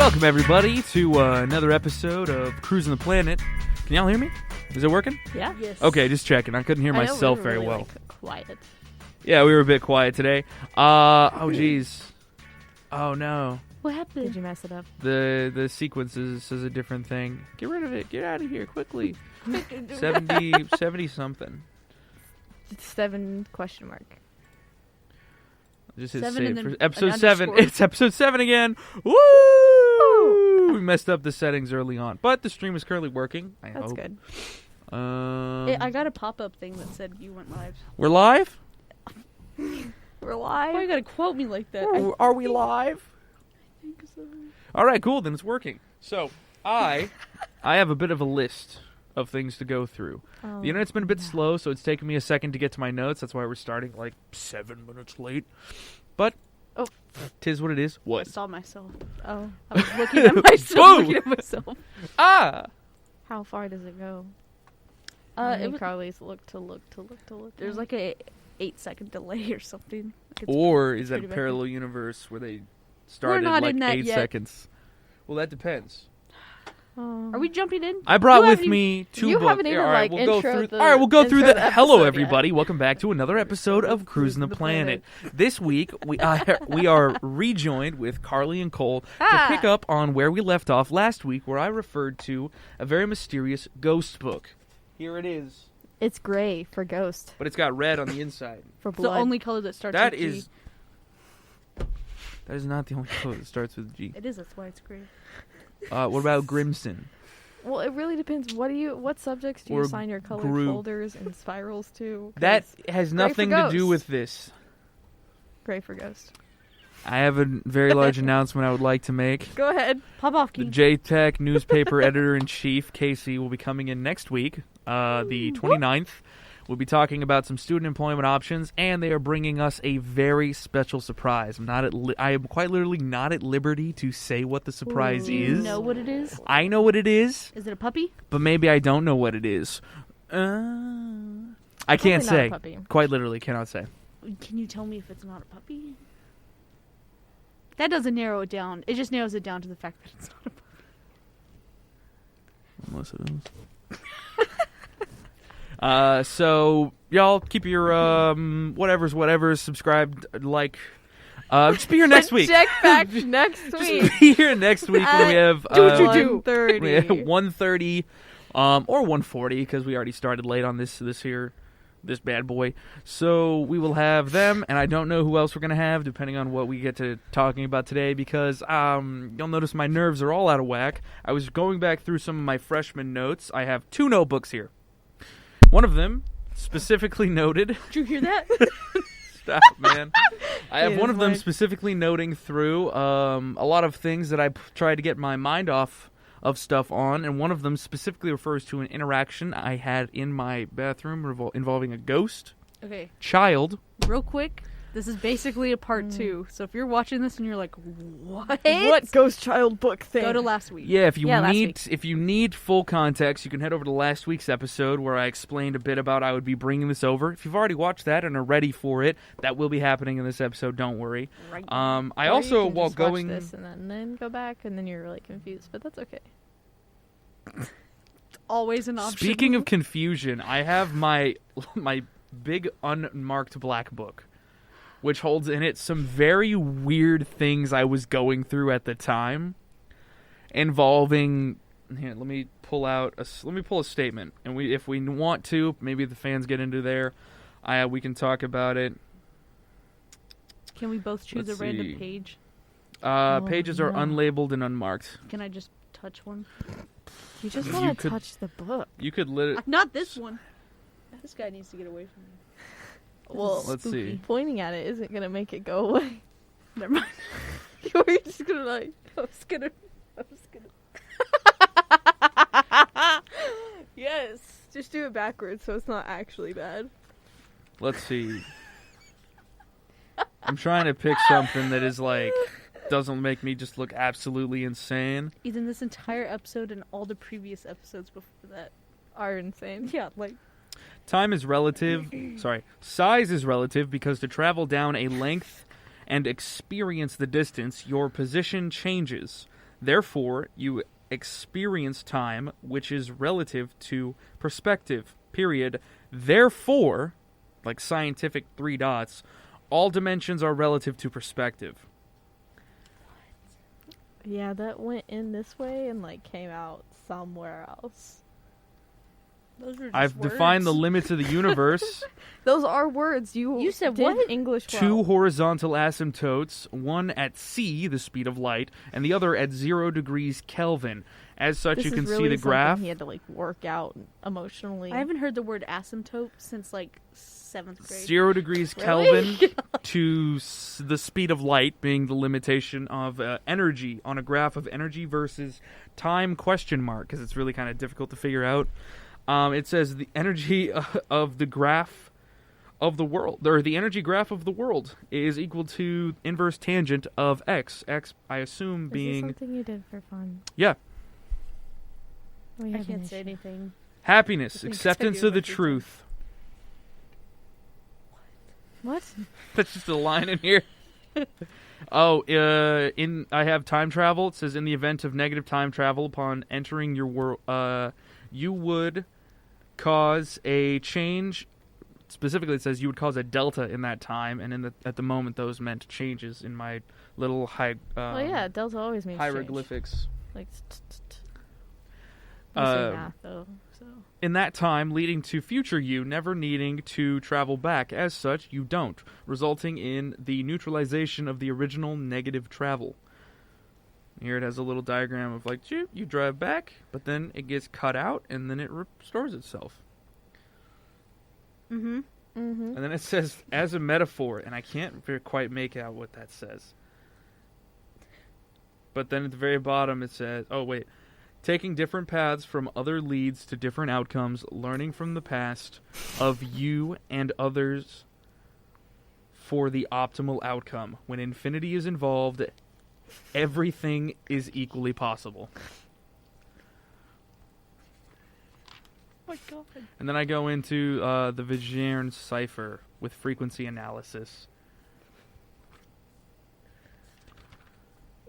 Welcome, everybody, to another episode of Cruisin the Planet. Can y'all hear me? Is it working? Yeah. Yes. Okay, just checking. I couldn't hear myself very well. Quiet. Yeah, we were a bit quiet today. Oh, jeez. Oh, no. What happened? Did you mess it up? The sequence says a different thing. Get rid of it. Get out of here quickly. 70 something. It's 7 question mark. Just hit 7 save and for then episode an 7. underscore. It's episode 7 again. Woo! We messed up the settings early on, but the stream is currently working. I That's hope. good. I got a pop-up thing that said you went live. We're live? We're live. Why you gotta quote me like that? Are we live? I think so. All right, cool. Then it's working. So I have a bit of a list of things to go through. Oh, The internet's been a bit slow, so it's taken me a second to get to my notes. That's why we're starting like 7 minutes late. But tis what it is. I What? saw myself. Oh. I was looking at myself. Boom! Looking at myself. Ah! How far does it go? It was, Carly's look. there's like a 8-second delay or something. Like it's Or is that a pretty parallel universe where they started not like in that 8 yet. seconds? Well, that depends. Oh. Are we jumping in? I brought You with haven't me 2 you books. haven't even, All right, like, we'll go introed through. the- All right, we'll go through intro that. the Hello, episode everybody. Welcome back to another episode of Cruisin the Planet. This week we are rejoined with Carly and Cole to pick up on where we left off last week, where I referred to a very mysterious ghost book. Here it is, It's gray for ghost. but it's got red on the inside. For It's the blood. only color that starts That with G. is. That is not the only color that starts with G. It is, that's why it's gray. What about Grimson? Well, it really depends. What subjects do you Or assign your colored group. folders and spirals to? 'Cause That has for nothing to do ghosts. with this. gray for ghost. I have a very large announcement I would like to make. Go ahead. Pop off, The Key. J-Tech newspaper editor-in-chief, Casey, will be coming in next week, the 29th. We'll be talking about some student employment options, and they are bringing us a very special surprise. I am quite literally not at liberty to say what the surprise Do you is. know what it is? I know what it is, Is it a puppy? but maybe I don't know what it is. I can't Probably not a say. puppy. Quite literally, cannot say. Can you tell me if it's not a puppy? That doesn't narrow it down. It just narrows it down to the fact that it's not a puppy. Unless it is. So y'all keep your whatever's subscribed, like. Just be here next week. Check back next week. Just be here next week when we have do what you do. 1:30. 1:30, or 1:40 because we already started late on this bad boy. So we will have them, and I don't know who else we're gonna have depending on what we get to talking about today. Because you'll notice my nerves are all out of whack. I was going back through some of my freshman notes. I have 2 notebooks here. One of them specifically noted. Did you hear that? Stop, man. I have He one is of them like- specifically noting through a lot of things that I tried to get my mind off of stuff on, and one of them specifically refers to an interaction I had in my bathroom involving a ghost, Okay, child. real quick. This is basically a part 2. So if you're watching this and you're like, what? What ghost child book thing? Go to last week. Yeah, if you Yeah, last need full context, you can head over to last week's episode where I explained a bit about I would be bringing this over. If you've already watched that and are ready for it, that will be happening in this episode. Don't worry. Right. I Or you also, can while just watch going, this and then go back, and then you're really confused, but that's okay. Always an option. speaking of confusion, I have my big unmarked black book, which holds in it some very weird things I was going through at the time, involving. Here, let me pull a statement, and if we want to, maybe the fans get into there. We can talk about it. Can we both choose Let's a random see. page? Pages are no. unlabeled and unmarked. Can I just touch one? You just You want to could- touch the book. You could Not this one. This guy needs to get away from me. Well, Let's Spooky. see. pointing at it isn't going to make it go away. Never mind. You're just going to like... I was gonna. Yes. Just do it backwards so it's not actually bad. Let's see. I'm trying to pick something that is like doesn't make me just look absolutely insane. Ethan, this entire episode and all the previous episodes before that. Are insane. Yeah, like Time is relative. Size is relative because to travel down a length and experience the distance, your position changes. Therefore, you experience time, which is relative to perspective, period. Therefore, like scientific 3 dots, all dimensions are relative to perspective. Yeah, that went in this way and like came out somewhere else. Those are just I've defined the words. limits of the universe. Those are words. You said did what? English well. 2 horizontal asymptotes, one at c, the speed of light, and the other at 0 degrees Kelvin. As such, This you is can really see the graph. something he had to like work out emotionally. I haven't heard the word asymptote since like 7th grade. 0 degrees Really? Kelvin to the speed of light being the limitation of energy on a graph of energy versus time question mark, because it's really kind of difficult to figure out. It says the energy of the graph of the world, or the energy graph of the world, is equal to inverse tangent of x. X, I assume, Is being this something you did for fun? yeah, We I have an can't say issue. anything. happiness, I think it's acceptance of the February truth. What? That's just a line in here. Oh, I have time travel. It says in the event of negative time travel upon entering your world, you would cause a change. Specifically, it says you would cause a delta in that time, and at the moment, those meant changes in my little Well, yeah, delta always means change. hieroglyphics. Like, I say Uh, math though. So In that time, leading to future you never needing to travel back. As such, you don't, resulting in the neutralization of the original negative travel. Here it has a little diagram of like, you drive back, but then it gets cut out, and then it restores itself. Mm-hmm. Mm-hmm. And then it says, as a metaphor, and I can't quite make out what that says. But then at the very bottom it says, oh wait, taking different paths from other leads to different outcomes, learning from the past of you and others for the optimal outcome. When infinity is involved, everything is equally possible. Oh my god. And then I go into the Vigenère cipher with frequency analysis.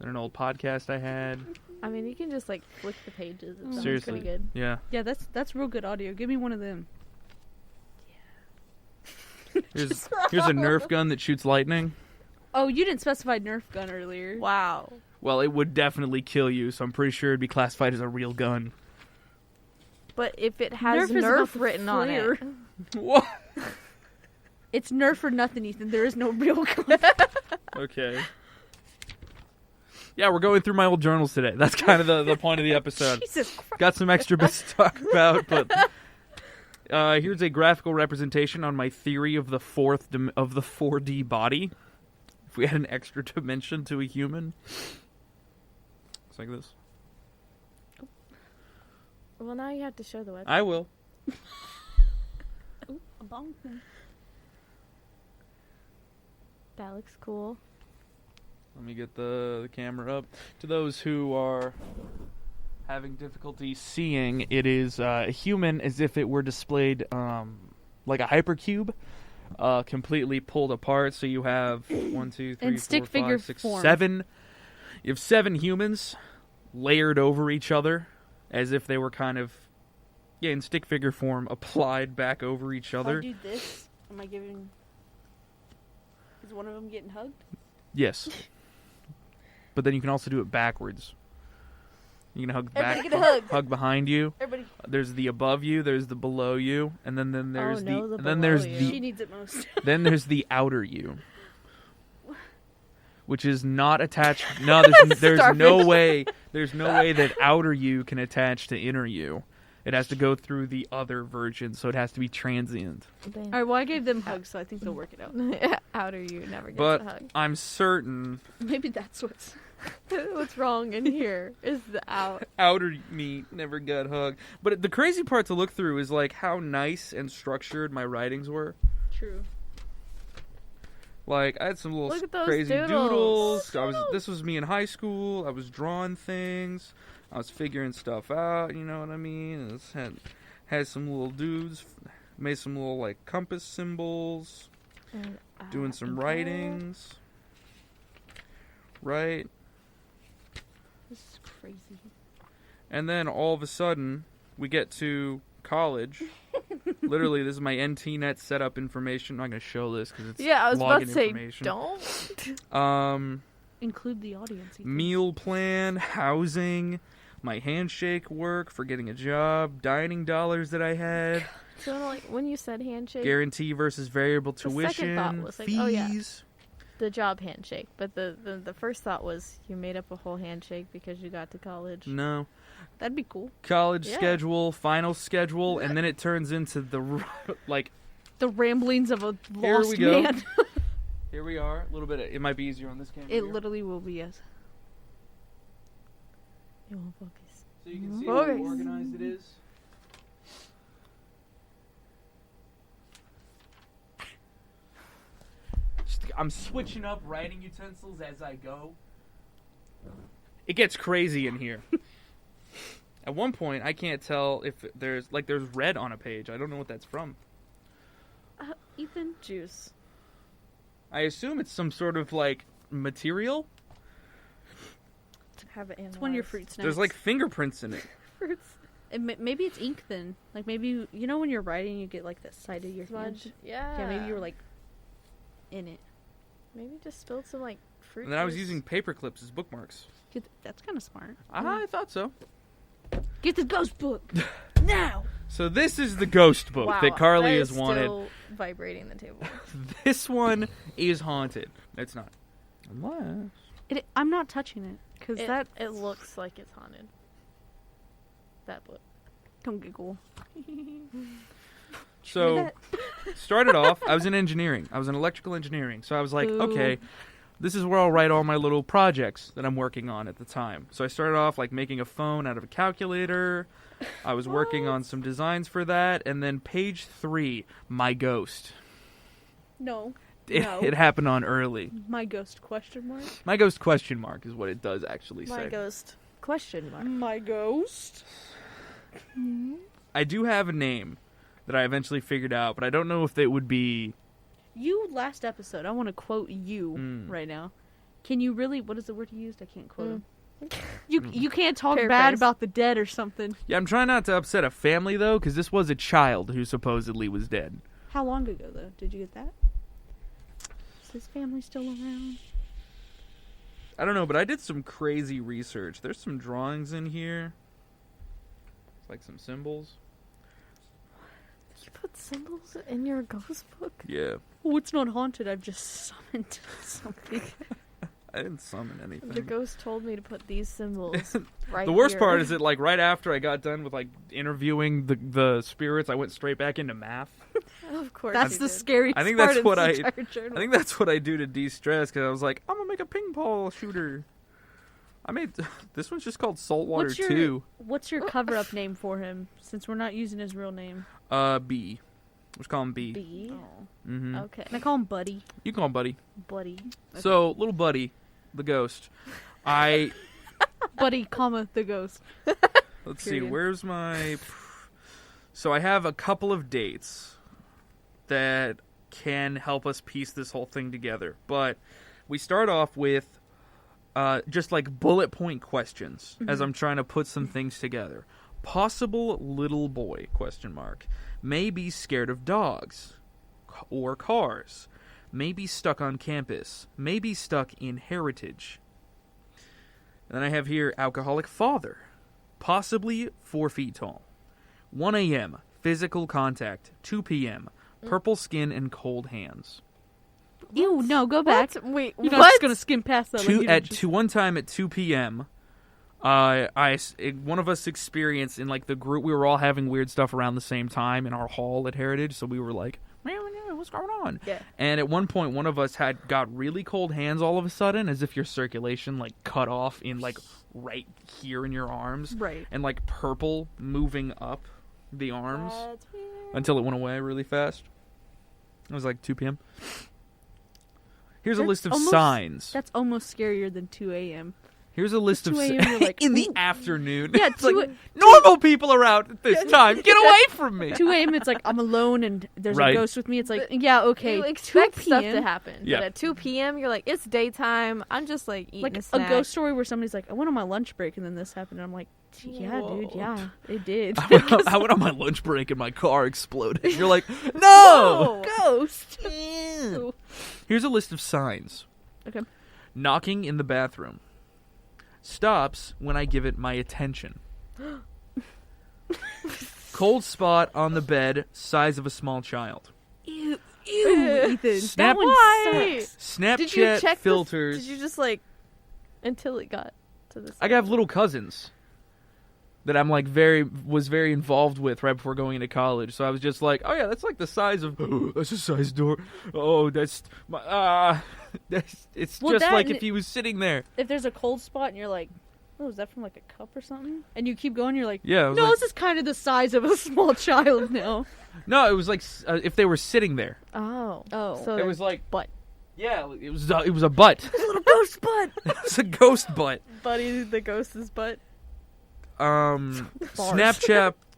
And an old podcast I had. I mean, you can just like flick the pages. It sounds Seriously. pretty good. Yeah. Yeah, that's real good audio. Give me one of them. Here's a Nerf gun that shoots lightning. Oh, you didn't specify Nerf gun earlier. Wow. Well, it would definitely kill you, so I'm pretty sure it'd be classified as a real gun. But if it has Nerf is about Nerf the written on flare. it, What? It's Nerf for nothing, Ethan. There is no real gun. Okay. Yeah, we're going through my old journals today. That's kind of the point of the episode. Jesus Christ. Got some extra bits to talk about, but here's a graphical representation on my theory of the 4D body. If we had an extra dimension to a human, it's like this. well, now you have to show the website. I will. Ooh, a bong. That looks cool. Let me get the camera up. To those who are having difficulty seeing, it is a human as if it were displayed like a hypercube, completely pulled apart. So you have 1, 2, 3, In 4, stick 5, figure 6, form. 7. You have 7 humans layered over each other as if they were kind of, in stick figure form, applied back over each If I other. do this, am I giving... Is one of them getting hugged? Yes. But then you can also do it backwards. You can hug back, Everybody get a hug. hug behind you. Everybody... There's the above you, there's the below you, and then there's no, the the then there's below She the needs it most. then there's the outer you, which is not attached. No, there's no way that outer you can attach to inner you. It has to go through the other version, so it has to be transient. All right, well, I gave them hugs, so I think they'll work it out. Outer you never gets But a hug. I'm certain Maybe that's what's... What's wrong in here is the outer me never got hugged. But the crazy part to look through is like how nice and structured my writings were. True. Like I had some little Look at those crazy doodles. This was me in high school. I was drawing things. I was figuring stuff out. You know what I mean? And had some little dudes, made some little like compass symbols, doing some writings. Right. This is crazy. And then all of a sudden, we get to college. Literally, this is my NTNet setup information. I'm not going to show this because it's Yeah, I was about login to say, information. don't. Include the audience. Ethan. Meal plan, housing, my handshake work for getting a job, dining dollars that I had, So, like, when you said handshake, guarantee versus variable The second tuition, thought was like, fees. oh, yeah. the job handshake. But the first thought was you made up a whole handshake because you got to college. No. That'd be cool. College Yeah. schedule, final schedule, and then it turns into the, like, The ramblings of a Here lost we go. man. here we are. A little bit, it might be easier on this camera. It here. literally will be us. You won't focus. So you can see Focus. how organized it is. I'm switching up writing utensils as I go. It gets crazy in here. At one point, I can't tell if there's red on a page. I don't know what that's from. Ethan? Juice. I assume it's some sort of, like, material. Have it analyzed. It's one of your fruit snacks. There's, like, fingerprints in it. fruits. Maybe it's ink then. Like maybe you know when you're writing, you get like the side of your Smudge. hand. Yeah. Yeah, maybe you were like in it. Maybe just spilled some like fruit. And then I was juice. using paper clips as bookmarks. That's kind of smart. I thought so. Get the ghost book now. So this is the ghost book Wow, that Carly that has is wanted. Still vibrating the table. This one is haunted. It's not. Unless... I'm not touching it because It looks like it's haunted. That book. Don't giggle. So, started off, I was in engineering. I was in electrical engineering. So I was like, Ooh. okay, this is where I'll write all my little projects that I'm working on at the time. So I started off like making a phone out of a calculator. I was working on some designs for that. And then page 3, my ghost. No. It happened on early. My ghost question mark. My ghost question mark is what it does actually My say. ghost question mark. My ghost. I do have a name that I eventually figured out, but I don't know if it would be... You last episode. I want to quote you right now. Can you really? What is the word you used? I can't quote him. You can't talk bad Paraphrase. about the dead or something. Yeah, I'm trying not to upset a family, though, because this was a child who supposedly was dead. How long ago though? Did you get that? Is his family still around? I don't know, but I did some crazy research. There's some drawings in here. It's like some symbols. You put symbols in your ghost book? Yeah. Oh, it's not haunted. I've just summoned something. I didn't summon anything. The ghost told me to put these symbols right The worst here. part is that, like, right after I got done with, like, interviewing the spirits, I went straight back into math. Of course. That's you the did. scariest I think part that's of what this I- entire journal. I think that's what I do to de-stress, because I was like, I'm gonna make a ping pong shooter. I made... This one's just called Saltwater 2. What's your cover-up name for him, since we're not using his real name? B. Let's call him B. B. Oh. Mm-hmm. Okay. Can I call him Buddy? You call him Buddy. Buddy. Okay. So, little Buddy, the ghost. I... Buddy, comma, the ghost. Let's see, Period. where's my... So I have a couple of dates that can help us piece this whole thing together. But we start off with just like bullet point questions as I'm trying to put some things together. Possible little boy, question mark. May be scared of dogs or cars. May be stuck on campus. May be stuck in heritage. And then I have here alcoholic father. Possibly 4 feet tall. 1 a.m. Physical contact. 2 p.m. Purple skin and cold hands. Ew, no, go back. What? Wait, You're what? not just gonna skim past that. One time at 2 p.m. One of us experienced in like the group, we were all having weird stuff around the same time in our hall at Heritage, so we were like, man, what's going on? Yeah. And at one point, one of us had got really cold hands all of a sudden, as if your circulation like cut off in like right here in your arms, Right. and like purple moving up the arms That's weird. until it went away really fast. It was like 2 p.m. Here's a That's list of almost- signs. That's almost scarier than 2 a.m. Here's a list of 2 a.m. you're like, in the ooh. afternoon. Yeah, It's like, normal people are out at this time. Get away from me. 2 a.m. It's like I'm alone and there's Right. a ghost with me. It's like, yeah, okay. You expect 2 stuff to p.m. happen. Yeah. But at 2 p.m., you're like, it's daytime. I'm just like eating Like a a snack. ghost story where somebody's like, I went on my lunch break and then this happened. And I'm like, yeah, Whoa. dude, yeah, it did. I went on my lunch break and my car exploded. You're like, no! Ghost. Ew. Here's a list of signs. Okay. Knocking in the bathroom. Stops when I give it my attention. Cold spot on the bed, size of a small child. Ew, Ethan. Snap- That one Why? sucks. Did you Snapchat check filters. Did you just like until it got to this? I have little cousins that I'm like was very involved with right before going into college. So I was just like, oh yeah, that's like the size of that's a size door. Oh, that's my it's Well, just that like and if he was sitting there. If there's a cold spot and you're like, oh, is that from like a cup or something? And you keep going, you're like, Yeah, I was no, like- this is kind of the size of a small child now. No, it was like if they were sitting there. Oh. Oh. So It was like butt. yeah, it was a butt. A little ghost butt. It was a ghost butt. Buddy the ghost's butt.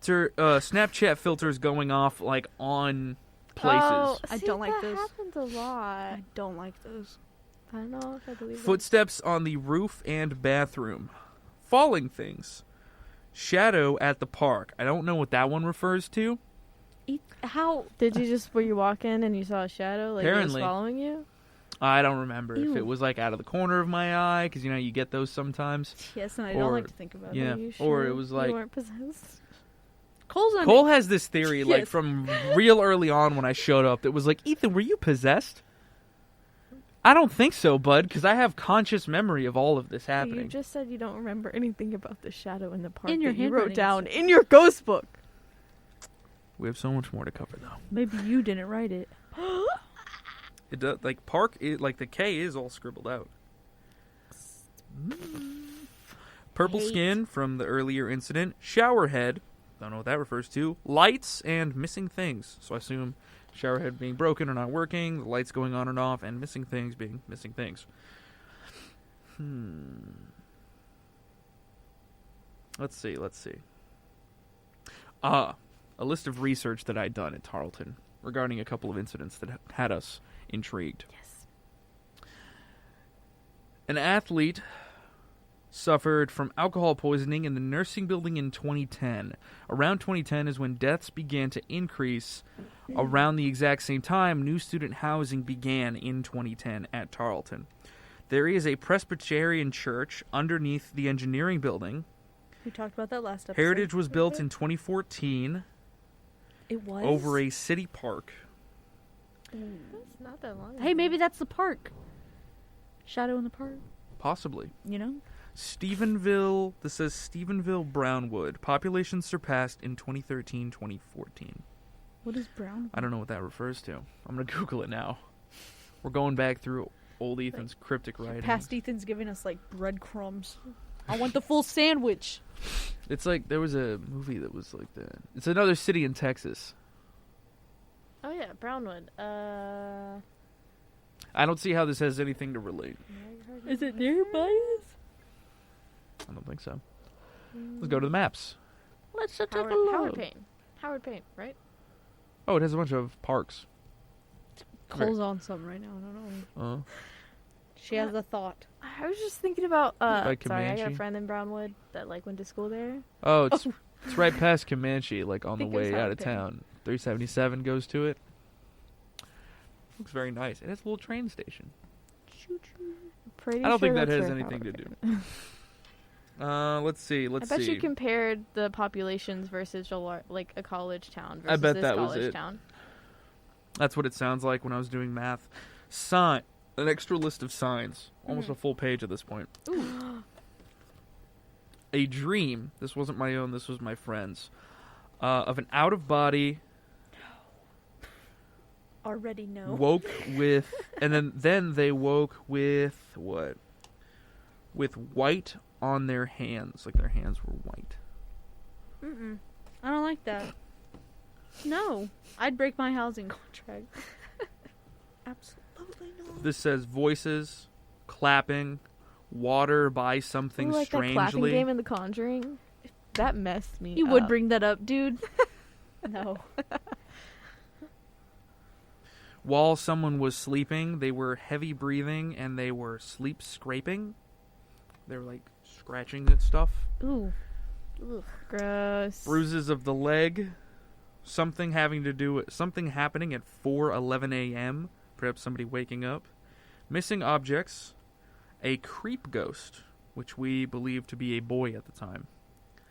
Snapchat filters going off like on places. Oh, I see, don't like that those. happens a lot. I don't like those. I don't know if I believe it. Footsteps on the roof and bathroom. Falling things. Shadow at the park. I don't know what that one refers to. How? Did you just were you walking and you saw a shadow like it Apparently. was following you? I don't remember if Ew. it was like out of the corner of my eye, because you get those sometimes. Yes, and I Or- don't like to think about yeah. it. Are you or sure it was like- you weren't possessed. Cole's on Cole has this theory, like Yes. from real early on when I showed up, that was like, Ethan, were you possessed? I don't think so, bud, because I have conscious memory of all of this happening. You just said you don't remember anything about the shadow in the park In your that you wrote handwriting down and in your ghost book. We have so much more to cover, though. Maybe you didn't write it. It does, like park, like the K is all scribbled out. Purple Hate. skin from the earlier incident. Shower head. Don't know what that refers to. Lights and missing things. So I assume shower head being broken or not working. The lights going on and off, and missing things being missing things. Let's see. A list of research that I'd done at Tarleton regarding a couple of incidents that had us intrigued. Yes. An athlete suffered from alcohol poisoning in the nursing building in 2010. Around 2010 is when deaths began to increase. Around the exact same time, new student housing began in 2010 at Tarleton. There is a Presbyterian church underneath the engineering building. We talked about that last episode. Heritage was built in 2014 It was over a city park. That's not that long. Hey, maybe that's the park. Shadow in the park. Possibly. You know. Stephenville, this says Stephenville Brownwood. Population surpassed in 2013-2014. What is brown? I don't know what that refers to. I'm going to Google it now. We're going back through old Ethan's cryptic writing. Past Ethan's giving us like breadcrumbs. I want the full sandwich. It's like there was a movie that was like that. It's another city in Texas. Oh yeah, Brownwood. I don't see how this has anything to relate. Is it nearby us? I don't think so. Let's go to the maps. Let's take a Howard, look. Howard Payne. Howard Payne, right? Oh, it has a bunch of parks. Cole's on something right now. I don't know. She has a thought. I was just thinking about. Like Sorry, I got Comanche? a friend in Brownwood that like went to school there. Oh, it's right past Comanche, like on the think it was way out Howard of Payne. town. 377 goes to it. Looks very nice. It has a little train station. Pretty I don't think sure that that's has where anything to Howard do. Payne- Let's see. I bet you compared the populations versus like a college town versus I bet this that was college it. town. That's what it sounds like when I was doing math. Sign. An extra list of signs. Almost a full page at this point. A dream. This wasn't my own. This was my friend's. Of an out-of-body Already know. woke with... And then they woke with what? With white on their hands. Like their hands were white. Mm-mm. I don't like that. No. I'd break my housing contract. Absolutely not. This says voices, clapping, water by something Ooh, like strangely. that clapping game in The Conjuring. That messed me You up. would bring that up, dude. No. While someone was sleeping, they were heavy breathing and they were sleep scraping. They were like scratching at stuff. Ooh. Ugh, gross. Bruises of the leg. Something happening at 4:11 a.m. Perhaps somebody waking up. Missing objects. A creep ghost, which we believed to be a boy at the time.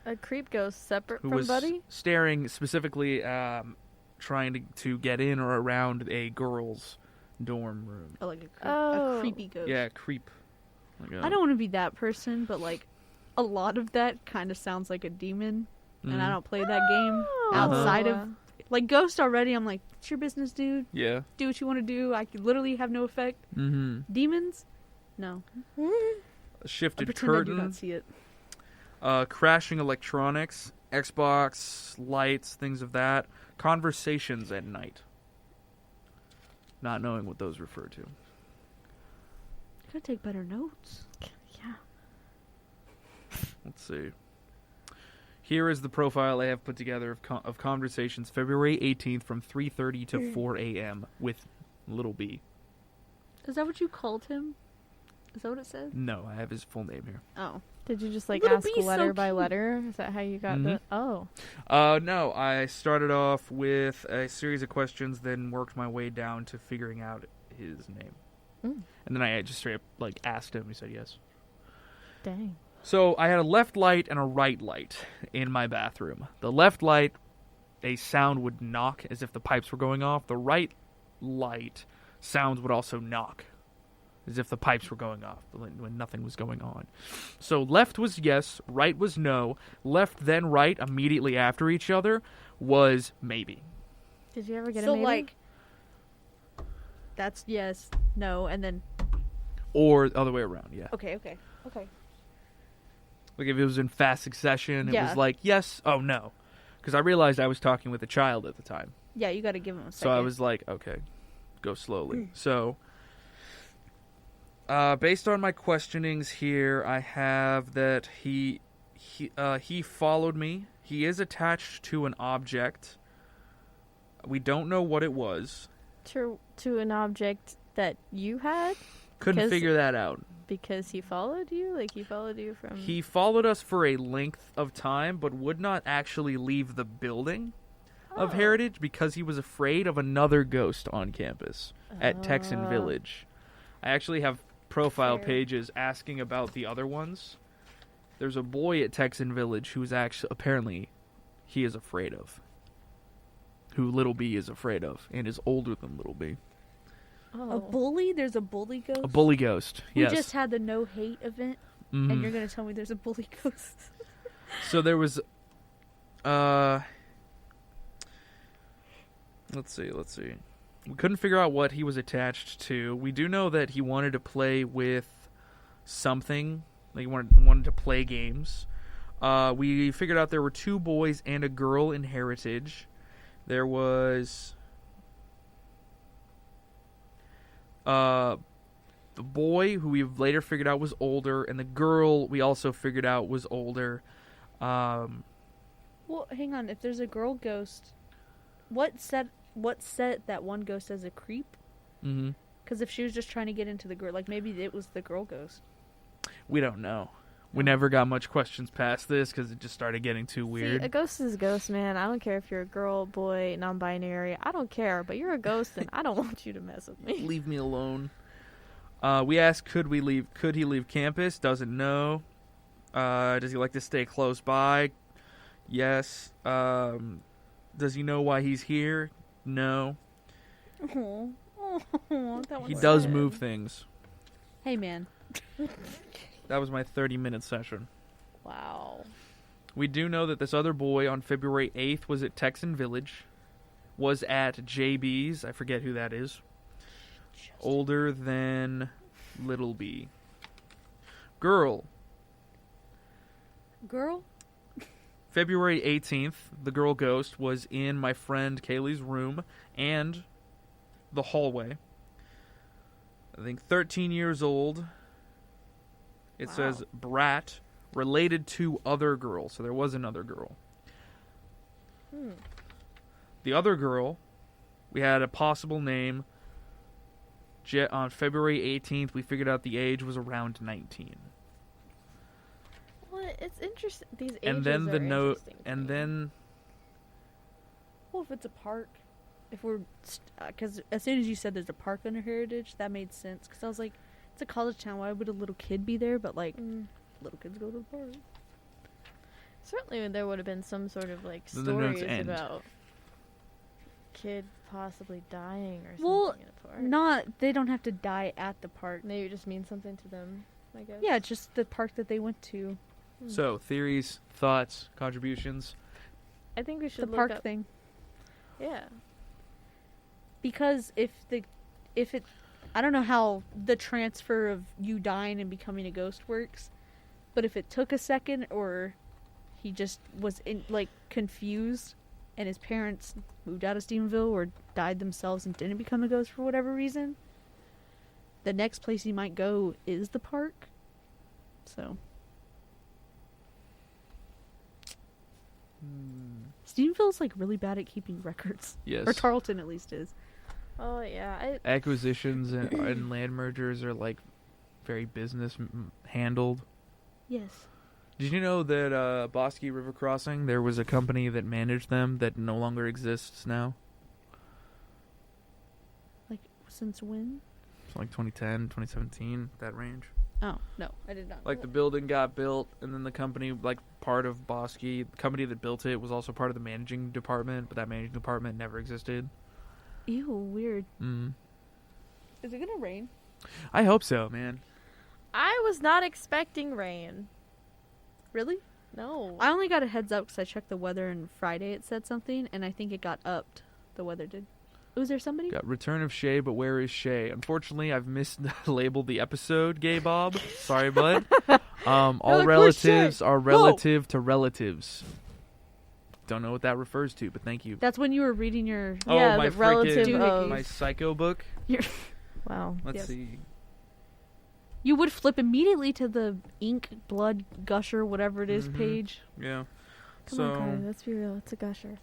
A creep ghost separate Who from was Buddy? staring specifically, trying to get in or around a girl's dorm room. Oh, like a Oh. creepy ghost. Yeah, creep. Like I don't want to be that person, but like a lot of that kind of sounds like a demon, and I don't play that game Oh. outside of like Ghost already. I'm like, it's your business, dude. Yeah. Do what you want to do. I could literally have no effect. Mm-hmm. Demons, no. A I shifted pretend I do curtain. not see it. Crashing electronics, Xbox, lights, things of that. Conversations at night. Not knowing what those refer to. Gotta take better notes. Yeah. Let's see. Here is the profile I have put together of conversations February 18th from 3:30 to 4 a.m. with little b. Is that what you called him? Is that what it says? No, I have his full name here. Oh. Did you just like Little ask B's letter so by cute. letter? Is that how you got the? Oh. No, I started off with a series of questions, then worked my way down to figuring out his name. Mm. And then I just straight up asked him. He said yes. Dang. So I had a left light and a right light in my bathroom. The left light, a sound would knock as if the pipes were going off. The right light, sounds would also knock as if the pipes were going off when nothing was going on. So left was yes, right was no. Left then right immediately after each other was maybe. Did you ever get So a maybe? like, that's yes, no, and then Or the other way around, yeah. okay. Like if it was in fast succession, it Yeah. was like yes, oh no. Because I realized I was talking with a child at the time. Yeah, you got to give him a second. So I was like, okay, go slowly. So, based on my questionings here, I have that he followed me. He is attached to an object. We don't know what it was. to an object that you had Couldn't 'Cause- figure that out. because he followed you. Like he followed you from. He followed us for a length of time, but would not actually leave the building of Oh. Heritage because he was afraid of another ghost on campus at Texan Oh. Village. I actually have profile Fair. pages asking about the other ones. There's a boy at Texan Village who's actually apparently he is afraid of. Who Little B is afraid of and is older than Little B. Oh. a bully. There's a bully ghost. A bully ghost. We Yes. just had the no hate event, Mhm. and you're gonna tell me there's a bully ghost. So there was let's see. We couldn't figure out what he was attached to. We do know that he wanted to play with something. Like he wanted to play games. We figured out there were 2 boys and a girl in Heritage. There was the boy who we later figured out was older, and the girl we also figured out was older. Well, hang on. If there's a girl ghost, what set that one ghost as a creep? Mhm. Because if she was just trying to get into the girl, like maybe it was the girl ghost. We don't know. We never got much questions past this because it just started getting too weird. See, a ghost is a ghost, man. I don't care if you're a girl, boy, non-binary. I don't care, but you're a ghost, and I don't want you to mess with me. Leave me alone. We asked, could he leave campus? Doesn't know. Does he like to stay close by? Yes. Does he know why he's here? No. Oh, that He one's does sad. move things. Hey, man. That was my 30-minute session. Wow. We do know that this other boy on February 8th was at Texan Village. Was at JB's. I forget who that is. Older than Little B. Girl. Girl? February 18th, the girl ghost was in my friend Kaylee's room and the hallway. I think 13 years old. It Wow. says brat related to other girl. So there was another girl. The other girl, we had a possible name. On February 18th, we figured out the age was around 19. Well, it's interesting. These ages And then are the note, interesting to and me. then Well, if it's a park, if we're, because as soon as you said there's a park under Heritage, that made sense. Because I was like, it's a college town. Why would a little kid be there? But like, little kids go to the park. Certainly there would have been some sort of like Then the notes stories end. about kid possibly dying or something Well, in a park. They don't have to die at the park. Maybe it just means something to them, I guess. Yeah, just the park that they went to. so theories, thoughts, contributions. I think we should The look park up, thing. Yeah. Because if it, I don't know how the transfer of you dying and becoming a ghost works, but if it took a second or he just was confused and his parents moved out of Stephenville or died themselves and didn't become a ghost for whatever reason, the next place he might go is the park. So Stephenville's like really bad at keeping records. Yes. Or Tarleton at least is. Oh yeah. Acquisitions and land mergers are like very business handled. Yes. Did you know that Bosque River Crossing, there was a company that managed them that no longer exists now? Like, since when? It's like 2010, 2017, that range. Oh, no, I did not. Like the building got built, and then the company, like part of Bosque, the company that built it was also part of the managing department, but that managing department never existed. Ew, weird. Mm. Is it gonna rain? I hope so, man. I was not expecting rain. Really? No. I only got a heads up because I checked the weather and Friday it said something, and I think it got upped. The weather did. Was there somebody? Got Return of Shay, but where is Shay? Unfortunately, I've mislabeled the episode, Gay Bob. Sorry, bud. All like, relatives are relative to relatives. Don't know what that refers to, but thank you. That's when you were reading your. Yeah, oh, my the relative freaking, of- my psycho book. Wow. Let's Yes. see. You would flip immediately to the ink, blood, gusher, whatever it is Mhm. page. Yeah. Come so, on, Carly, let's be real. It's a gusher.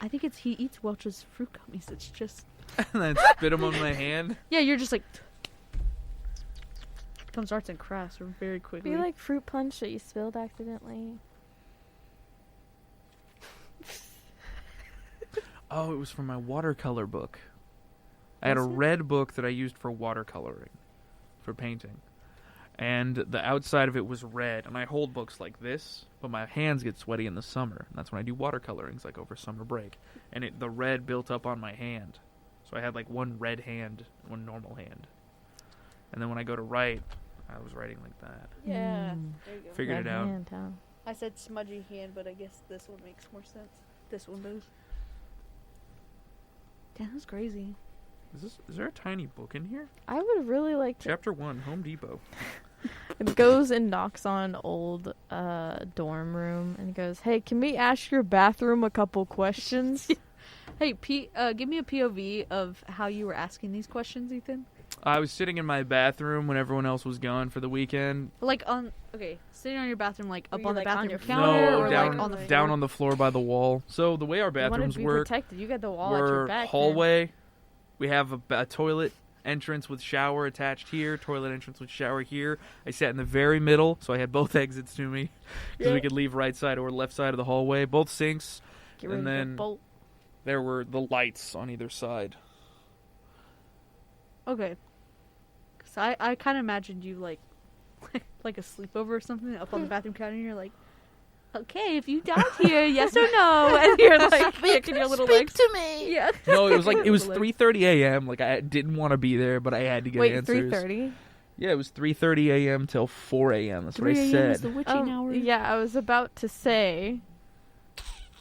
I think it's he eats Welch's fruit gummies. It's just. and then spit them on my hand. Yeah, you're just like. Comes arts and crafts very quickly. Be like fruit punch that you spilled accidentally. Oh, it was from my watercolor book. I had a Was it? red book that I used for watercoloring, for painting. And the outside of it was red. And I hold books like this, but my hands get sweaty in the summer. And that's when I do watercolorings, like over summer break. And the red built up on my hand. So I had like one red hand, one normal hand. And then when I go to write, I was writing like that. Yeah. Mm. There you go. Figured it out. Hand, huh? I said smudgy hand, but I guess this one makes more sense. This one does. Damn, that's crazy. Is there a tiny book in here? I would really like to. Chapter 1, Home Depot. It goes and knocks on old dorm room and goes, "Hey, can we ask your bathroom a couple questions?" Hey, give me a POV of how you were asking these questions, Ethan. I was sitting in my bathroom when everyone else was gone for the weekend. Like sitting on your bathroom, like up Were you, on the like, on bathroom your counter, No, or down, like on the floor? down on the floor by the wall. So the way our You wanted bathrooms to be work, protected. You got the wall at your we're back. man. hallway. We have a toilet entrance with shower attached here, toilet entrance with shower here. I sat in the very middle, so I had both exits to me because we could leave right side or left side of the hallway. Both sinks. Get rid and of the then- bolt. There were the lights on either side. Okay. Cause I kind of imagined you like like a sleepover or something up on the bathroom counter, and you're like, okay, if you died here, yes or no, and you're like kicking your little legs. to me. Yeah. No, it was like it was Little legs. 3:30 a.m. Like I didn't want to be there, but I had to get Wait, answers. 3:30. Yeah, it was 3:30 a.m. till 4 a.m. That's what 3 I a.m. said. is the witching hour. Yeah, I was about to say.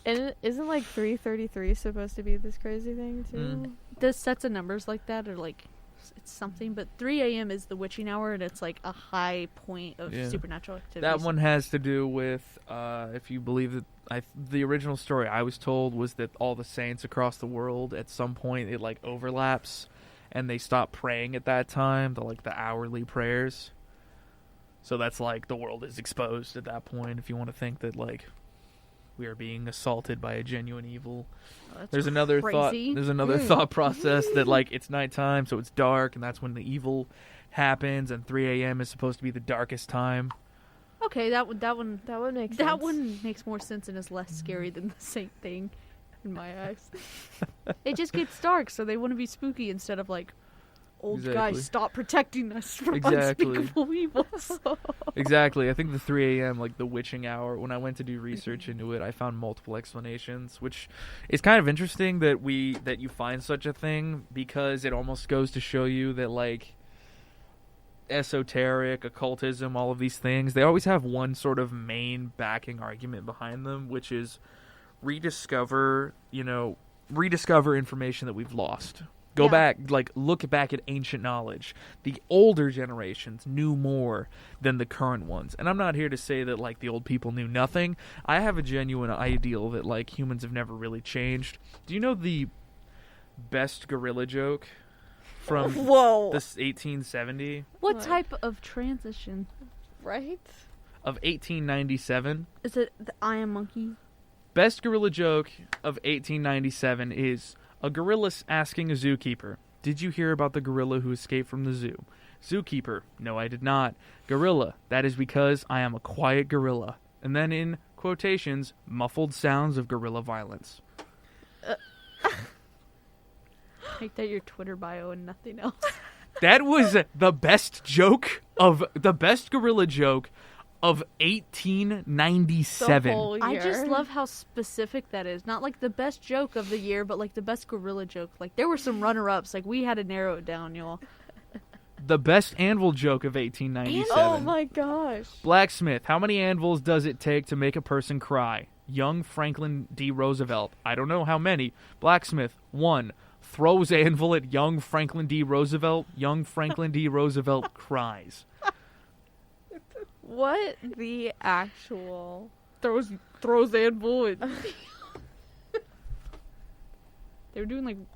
And isn't like 3:33 supposed to be this crazy thing too? Mm. Does sets of numbers like that, or like it's something? But 3 a.m. is the witching hour, and it's like a high point of Yeah. supernatural activity. That one has to do with, if you believe that, the original story I was told was that all the saints across the world, at some point, it like overlaps, and they stop praying at that time. The hourly prayers. So that's like the world is exposed at that point. If you want to think that like we are being assaulted by a genuine evil. That's There's another thought. crazy. There's another thought process that like it's nighttime, so it's dark, and that's when the evil happens. And 3 a.m. is supposed to be the darkest time. Okay, that one make sense. that one makes more sense and is less scary than the same thing in my eyes. It just gets dark, so they want to be spooky instead of like, old Exactly. guys, stop protecting us from Exactly. unspeakable evils. Exactly. I think the 3 a.m., like the witching hour, when I went to do research into it, I found multiple explanations, which is kind of interesting that you find such a thing, because it almost goes to show you that, like, esoteric, occultism, all of these things, they always have one sort of main backing argument behind them, which is rediscover information that we've lost. Go back, like, look back at ancient knowledge. The older generations knew more than the current ones. And I'm not here to say that, like, the old people knew nothing. I have a genuine ideal that, like, humans have never really changed. Do you know the best gorilla joke from Whoa. this 1870 What What? type of transition? Right? of 1897? Is it the I am monkey? Best gorilla joke of 1897 is a gorilla asking a zookeeper, "Did you hear about the gorilla who escaped from the zoo?" Zookeeper, "No, I did not." Gorilla, "That is because I am a quiet gorilla." And then in quotations, muffled sounds of gorilla violence. Make that your Twitter bio and nothing else. That was the best gorilla joke of 1897. The whole I year. just love how specific that is. Not like the best joke of the year, but like the best gorilla joke. Like there were some runner-ups. Like we had to narrow it down, y'all. The best anvil joke of 1897. Oh my gosh. Blacksmith, "How many anvils does it take to make a person cry?" Young Franklin D. Roosevelt, "I don't know how many." Blacksmith, 1. Throws anvil at young Franklin D. Roosevelt. Young Franklin D. Roosevelt cries. What the actual? Throws anvil. And they were doing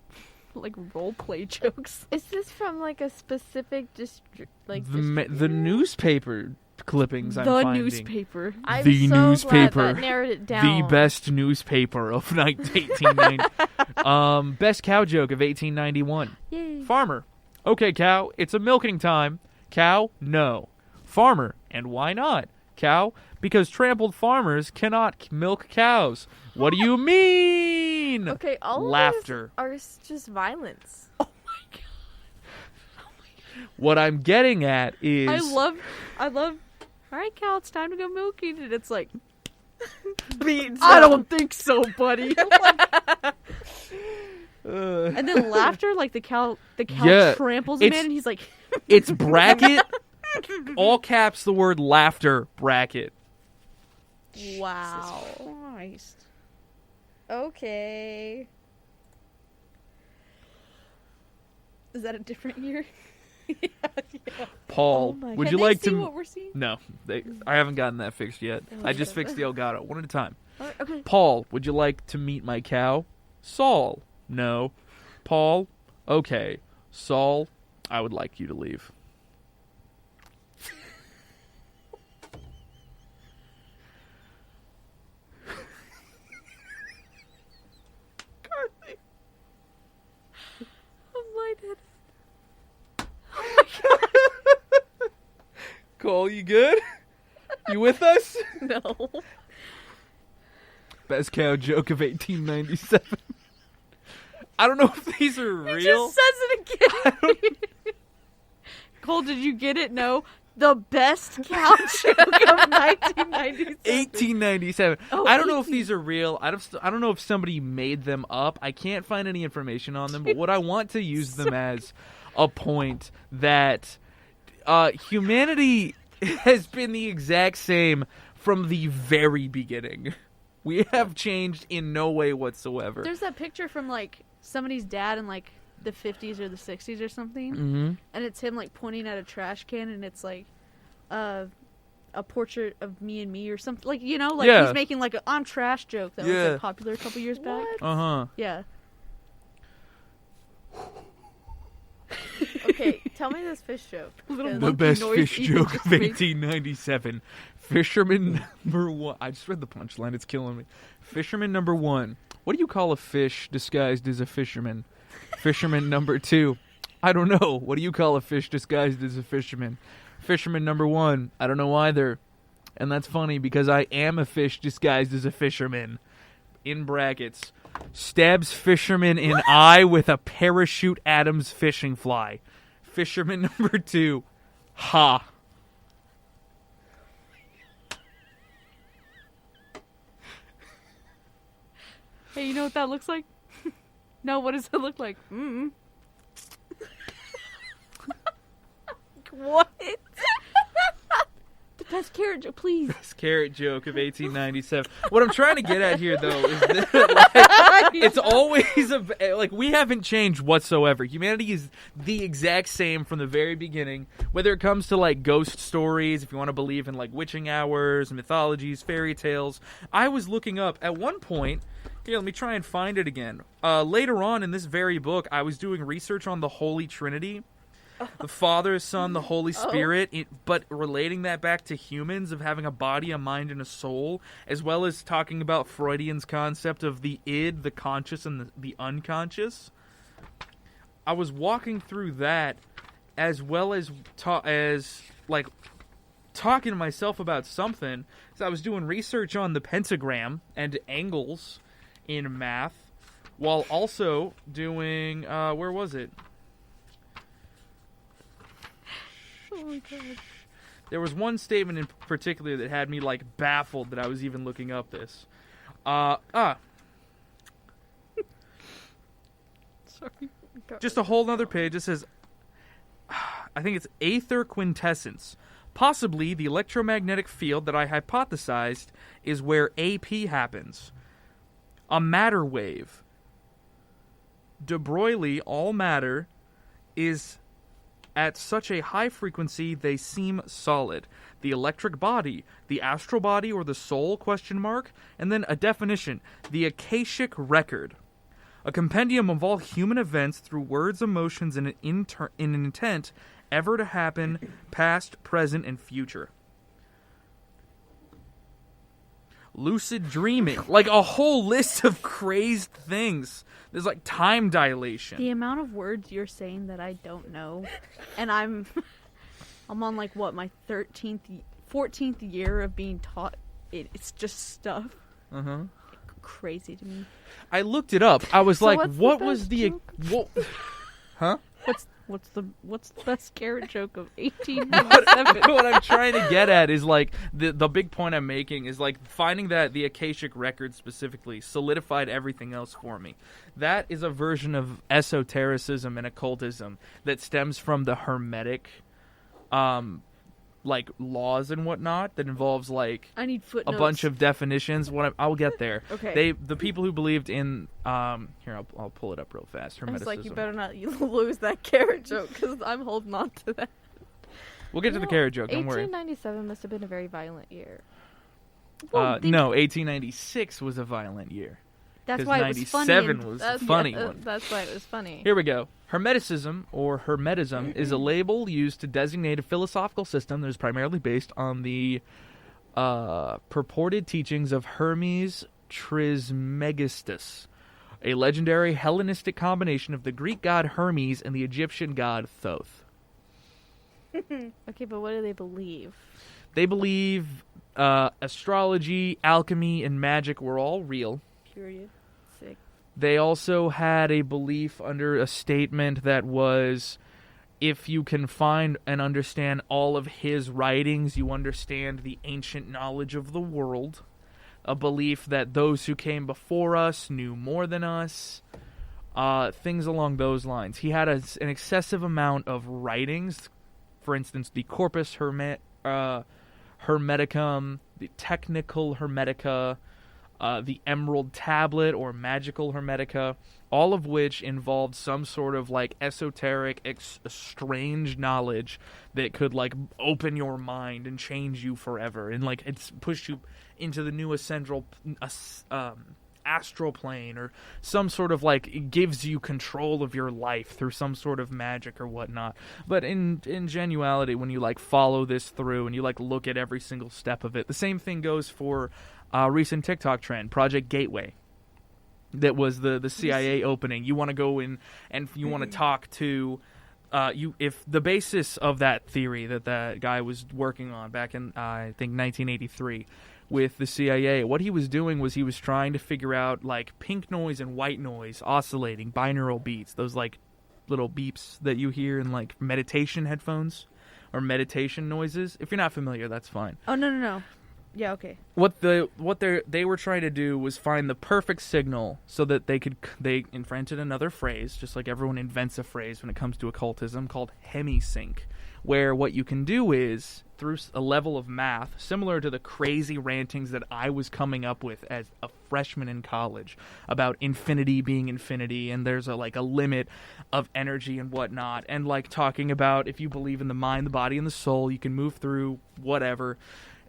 like role play jokes. Is this from like a specific The newspaper clippings I'm The finding. newspaper. I'm The so newspaper. glad that narrowed it down. The best newspaper of 1890. Best cow joke of 1891. Yay. Farmer, "Okay, cow, it's a milking time." Cow, "No." Farmer, "And why not?" Cow, "Because trampled farmers cannot milk cows." What do you mean? Okay, all Laughter. of these are just violence. Oh my god. What I'm getting at is I love. All right, Cal, it's time to go milking, and it's like, I don't think so, buddy. And then laughter, like the cow Yeah, tramples him it's- in, and he's like, it's bracket, all caps the word laughter, bracket. Wow. Christ. Okay. Is that a different year? Paul, Oh my would Can you they like see to... what we're seeing? No, I haven't gotten that fixed yet. I just fixed the Elgato, one at a time. Okay. Paul, would you like to meet my cow? Saul, no. Paul, okay. Saul, I would like you to leave. I'm lightheaded. Cole, you good? You with us? No. Best cow joke of 1897. I don't know if these are real. He just says it again. Cole, did you get it? No. The best cow joke of 1997. 1897. Oh, I don't know if these are real. I don't know if somebody made them up. I can't find any information on them. But what I want to use them as a point that humanity has been the exact same from the very beginning. We have changed in no way whatsoever. There's that picture from like somebody's dad in like the 50s or the 60s or something, Mm-hmm. and it's him like pointing at a trash can, and it's like a portrait of me and me or something, like, you know, like Yeah. he's making like a "I'm trash" joke that was Yeah. like popular a couple years back. What? Uh-huh. Yeah. Okay, Okay, tell me this fish joke. Little The monkey best noise fish Ethan joke just of made. 1897. Fisherman number 1. I just read the punchline. It's killing me. Fisherman number 1. What do you call a fish disguised as a fisherman? Fisherman number 2. I don't know. What do you call a fish disguised as a fisherman? Fisherman number 1. I don't know either. And that's funny because I am a fish disguised as a fisherman. In brackets. Stabs fisherman in eye with a parachute Adams fishing fly. Fisherman number 2. Ha. Hey, you know what that looks like? No, what does it look like? What? The best carrot joke, please. Best carrot joke of 1897. What I'm trying to get at here, though, is that it's always like we haven't changed whatsoever. Humanity is the exact same from the very beginning. Whether it comes to like ghost stories, if you want to believe in like witching hours, mythologies, fairy tales. I was looking up at one point. Here, let me try and find it again. Later on in this very book, I was doing research on the Holy Trinity. The Father, Son, the Holy Spirit, but relating that back to humans of having a body, a mind, and a soul, as well as talking about Freudian's concept of the id, the conscious, and the unconscious. I was walking through that, as well as talking to myself about something. So I was doing research on the pentagram and angles in math, while also doing where was it? Oh my god. There was one statement in particular that had me like baffled that I was even looking up this. Sorry. Just a whole other page. It says, I think it's aether quintessence. Possibly the electromagnetic field that I hypothesized is where AP happens. A matter wave. De Broglie, all matter, is at such a high frequency they seem solid. The electric body, the astral body or the soul, question mark, and then a definition, the Akashic record. A compendium of all human events through words, emotions, and an intent ever to happen, past, present, and future. Lucid dreaming. Like a whole list of crazed things. There's like time dilation. The amount of words you're saying that I don't know, and I'm on like what, my 14th year of being taught it's just stuff. Uh-huh. Crazy to me. I looked it up. I was So like, what's the what best was the joke? Huh? What's the best carrot joke of 1897? What I'm trying to get at is like the big point I'm making is like finding that the Akashic record specifically solidified everything else for me. That is a version of esotericism and occultism that stems from the Hermetic like laws and whatnot that involves like I need footnotes. a bunch of definitions. I'll get there. Okay. The people who believed in here I'll pull it up real fast. I was Hermeticism. like, you better not lose that carrot joke because I'm holding on to that. We'll get to the carrot joke. Don't worry. 1897 must have been a very violent year. No, 1896 was a violent year. That's 'Cause why it was funny. 97 was a funny one. That's why it was funny. Here we go. Hermeticism, or Hermetism, is a label used to designate a philosophical system that is primarily based on the purported teachings of Hermes Trismegistus, a legendary Hellenistic combination of the Greek god Hermes and the Egyptian god Thoth. Okay, but what do they believe? They believe astrology, alchemy, and magic were all real. Period. Sick. They also had a belief under a statement that was, if you can find and understand all of his writings, you understand the ancient knowledge of the world. A belief that those who came before us knew more than us. Things along those lines. He had an excessive amount of writings. For instance, the Corpus Hermeticum, the Technical Hermetica, the Emerald Tablet or Magical Hermetica, all of which involved some sort of like esoteric, strange knowledge that could like open your mind and change you forever, and like it's pushed you into the new astral plane or some sort of like it gives you control of your life through some sort of magic or whatnot. But in genuality, when you like follow this through and you like look at every single step of it, the same thing goes for recent TikTok trend, Project Gateway. That was the CIA opening. You want to go in and you want to talk to if the basis of that theory that guy was working on back in I think 1983 with the CIA, what he was doing was he was trying to figure out like pink noise and white noise oscillating binaural beats, those like little beeps that you hear in like meditation headphones or meditation noises. If you're not familiar, that's fine. Oh no. Yeah, okay. What they were trying to do was find the perfect signal so that they invented another phrase, just like everyone invents a phrase when it comes to occultism, called hemisync, where what you can do is through a level of math similar to the crazy rantings that I was coming up with as a freshman in college about infinity being infinity and there's a limit of energy and whatnot, and like talking about if you believe in the mind, the body, and the soul, you can move through whatever.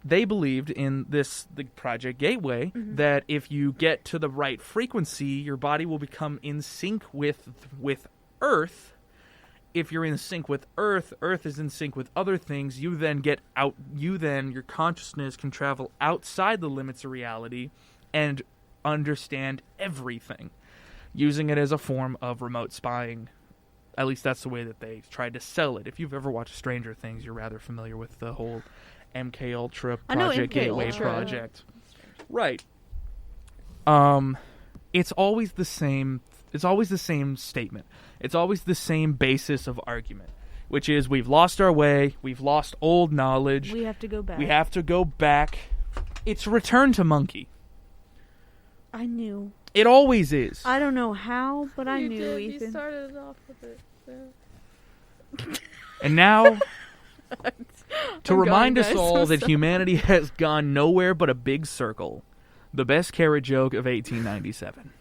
They believed in the Project Gateway, that if you get to the right frequency, your body will become in sync with Earth. If you're in sync with Earth, Earth is in sync with other things. You then your consciousness can travel outside the limits of reality and understand everything, using it as a form of remote spying. At least that's the way that they tried to sell it. If you've ever watched Stranger Things, you're rather familiar with the whole MK Ultra Project Gateway project. Right. It's always the same statement. It's always the same basis of argument, which is we've lost our way, we've lost old knowledge. We have to go back. It's return to monkey. I knew. It always is. I don't know how, but I knew, You Ethan. started off with it. Yeah. And now to I'm remind going, us guys. all I'm that sorry. humanity has gone nowhere but a big circle. The best carrot joke of 1897.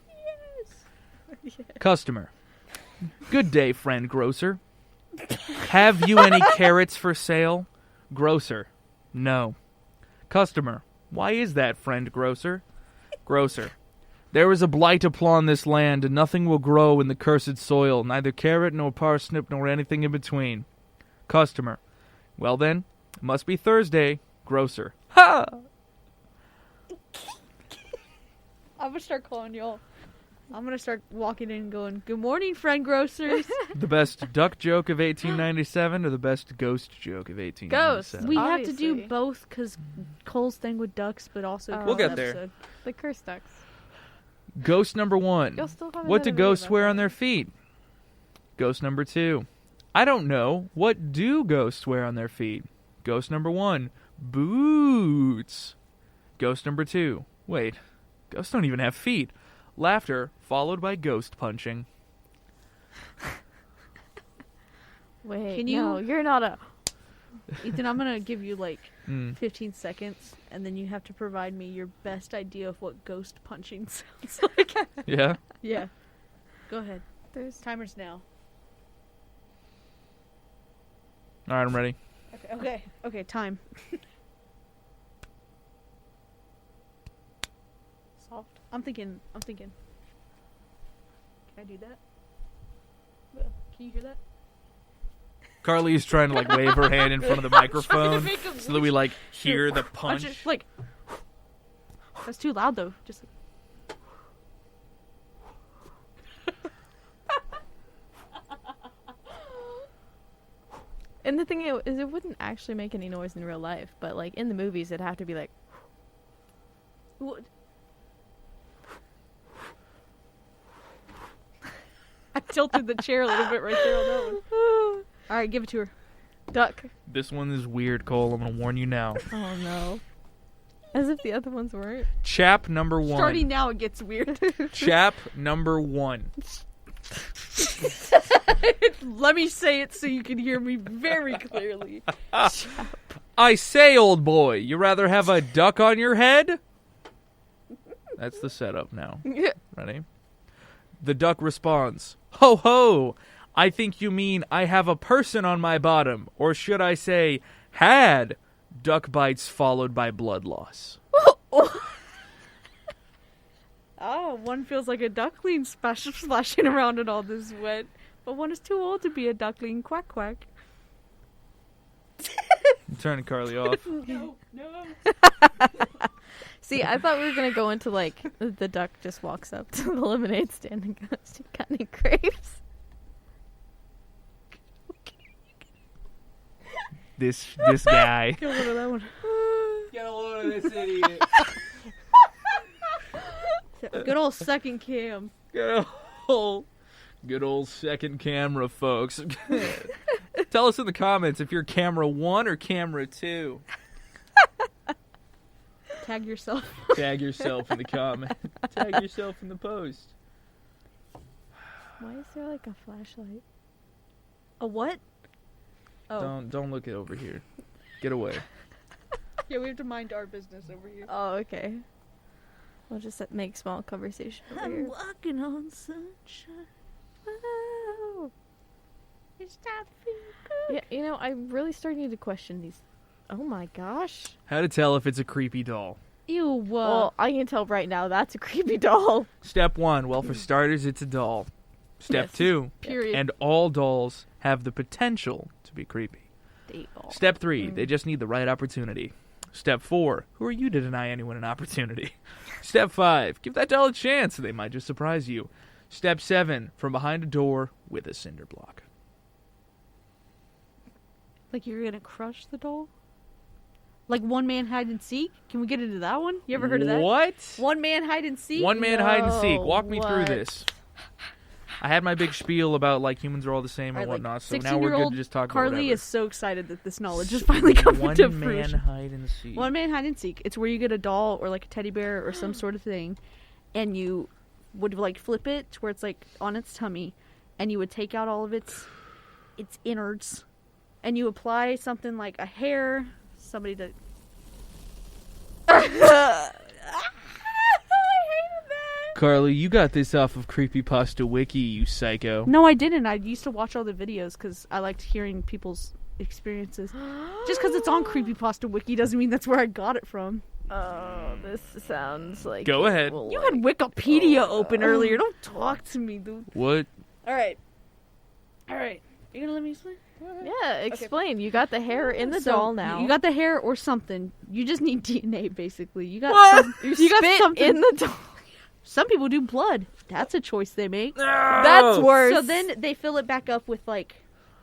Yes. Customer. Good day, friend grocer. Have you any carrots for sale? Grocer. No. Customer. Why is that, friend grocer? Grocer. There is a blight upon this land, and nothing will grow in the cursed soil, neither carrot nor parsnip nor anything in between. Customer. Well then, it must be Thursday. Grocer. Ha! I'm gonna start calling y'all. I'm gonna start walking in and going, "Good morning, friend grocers." The best duck joke of 1897 or the best ghost joke of 1897? We have to do Obviously. both because Cole's thing with ducks, but also We'll Cole's get there. episode. The curse ducks. Ghost number 1. You'll still have What do another ghosts video wear about on their feet? Ghost number 2. I don't know. What do ghosts wear on their feet? Ghost number 1. Boots. Ghost number 2. Wait. Ghosts don't even have feet. Laughter, followed by ghost punching. Wait, Can you- no, you're not a... Ethan, I'm gonna give you like Mm. 15 seconds, and then you have to provide me your best idea of what ghost punching sounds like. Yeah? Yeah. Go ahead. There's... Timer's now. All right, I'm ready. Okay. Time. Soft. I'm thinking. Can I do that? Can you hear that? Carly's trying to like wave her hand in front of the microphone make a so that we like hear the punch. Like. That's too loud though. Just. And the thing is, it wouldn't actually make any noise in real life, but like in the movies, it'd have to be like... What? I tilted the chair a little bit right there on that one. All right, give it to her. Duck. This one is weird, Cole. I'm gonna warn you now. Oh no. As if the other ones weren't. Chap number 1. Starting now, it gets weird. Chap number 1. Let me say it so you can hear me very clearly. I say, old boy, you rather have a duck on your head? That's the setup now. Ready? The duck responds, Ho ho! I think you mean I have a person on my bottom. Or should I say, had. Duck bites followed by blood loss. Oh, one feels like a duckling splashing around in all this wet, but one is too old to be a duckling. Quack, quack. I'm turning Carly off. No. See, I thought we were gonna go into like the duck just walks up to the lemonade stand and goes, "You got any grapes?" This guy. Get a load of that one. Get a load of this idiot. Good old second cam. Good old second camera, folks. Tell us in the comments if you're camera 1 or camera 2. Tag yourself. Tag yourself in the comment. Tag yourself in the post. Why is there like a flashlight? A what? Oh. Don't look it over here. Get away. Yeah, we have to mind our business over here. Oh, okay. We'll just make small conversation over I'm here. walking on sunshine. Wow. It's time to feel good. Yeah, you know, I'm really starting to question these. Oh my gosh. How to tell if it's a creepy doll. Ew. Well, I can tell right now that's a creepy doll. Step 1. Well, for starters, it's a doll. Step Yes. 2. Period. And all dolls have the potential to be creepy. They all. Step 3. They just need the right opportunity. Step 4. Who are you to deny anyone an opportunity? Step 5. Give that doll a chance. They might just surprise you. Step 7. From behind a door with a cinder block. Like you're gonna crush the doll? Like one man hide and seek? Can we get into that one? You ever heard of that? What? One man hide and seek? One man hide and seek. No, Walk me through what? this. I had my big spiel about like humans are all the same and Alright, like, whatnot, so now we're good to just talk Carly about whatever. is so excited that this knowledge is finally coming One to man fruition. hide and seek. One man hide and seek. It's where you get a doll or like a teddy bear or some sort of thing, and you would like flip it to where it's like on its tummy, and you would take out all of its innards, and you apply something like a hair. Somebody to. I hated that. Carly, you got this off of Creepypasta Wiki, you psycho. No, I didn't. I used to watch all the videos because I liked hearing people's experiences. Just because it's on Creepypasta Wiki doesn't mean that's where I got it from. Oh, this sounds like... Go ahead. will, You like- had Wikipedia open earlier. Don't talk to me, dude. What? All right. You gonna let me explain? Yeah, explain. You got the hair in the So, doll now. You got the hair or something. You just need DNA, basically. You got What? you got spit something. in the doll. Some people do blood. That's a choice they make. That's worse. So then they fill it back up with like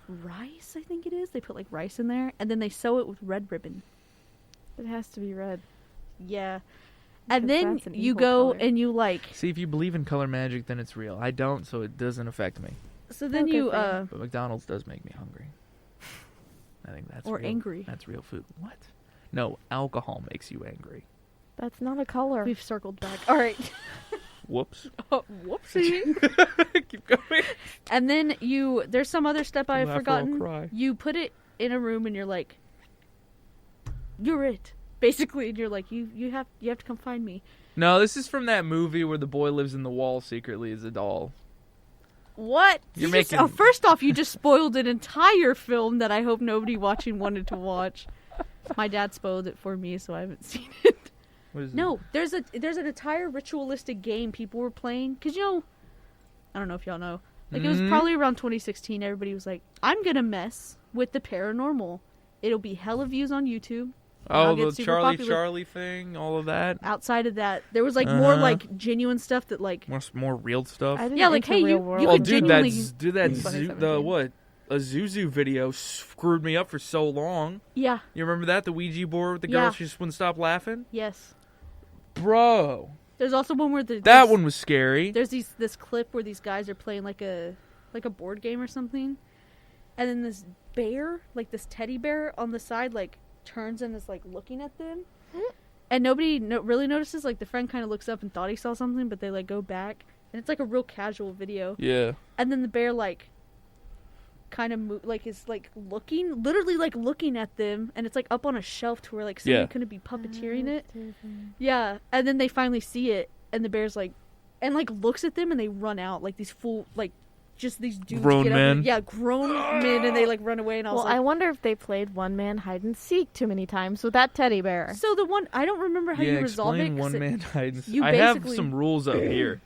rice, I think it is. They put like rice in there, and then they sew it with red ribbon. It has to be red. Yeah. And Because then that's an you evil go color. and you like. See, if you believe in color magic, then it's real. I don't, so it doesn't affect me. So then Okay, you fair. But McDonald's does make me hungry. I think that's Or real. angry. That's real food. What? No, alcohol makes you angry. That's not a color. we've circled back. All right. Whoops. Oh, whoopsie. Keep going. And then there's some other step I've Laugh or I'll forgotten. cry. You put it in a room and you're like, you're it, basically, and you're like, you have to come find me. No, this is from that movie where the boy lives in the wall secretly as a doll. What? You're You just- making- first off, you just spoiled an entire film that I hope nobody watching wanted to watch. My dad spoiled it for me, so I haven't seen it. What is No, there's an entire ritualistic game people were playing because I don't know if y'all know. Like it was Mhm. probably around 2016. Everybody was like, "I'm gonna mess with the paranormal. It'll be hella views on YouTube." I'll Oh, get the super Charlie popular. Charlie thing, all of that. Outside of that, there was like more Uh-huh. like genuine stuff that like More real stuff. I didn't Yeah, like, enter hey, real you world. Oh, could dude, genuinely- that Funny the 17. what? A Zuzu video screwed me up for so long. yeah, You remember that? The Ouija board with the Yeah. girl, she just wouldn't stop laughing? yes. Bro. There's also one where That one was scary. There's this clip where these guys are playing like a board game or something, and then this bear, like this teddy bear on the side, like turns and is like looking at them, and nobody really notices. Like the friend kind of looks up and thought he saw something, but they like go back, and it's like a real casual video. Yeah. And then the bear like kind of is like literally like looking at them, and it's like up on a shelf to where like somebody Yeah. couldn't be puppeteering it. Yeah, and then they finally see it, and the bear's like, and like looks at them, and they run out like these full like just these dudes Grown get up men. and, yeah, grown men, and they like run away. And I was Well, I wonder if they played one man hide and seek too many times with that teddy bear. so the one I don't remember how you resolve it. Explain 'cause one man hide and seek. you I have basically- some rules up here.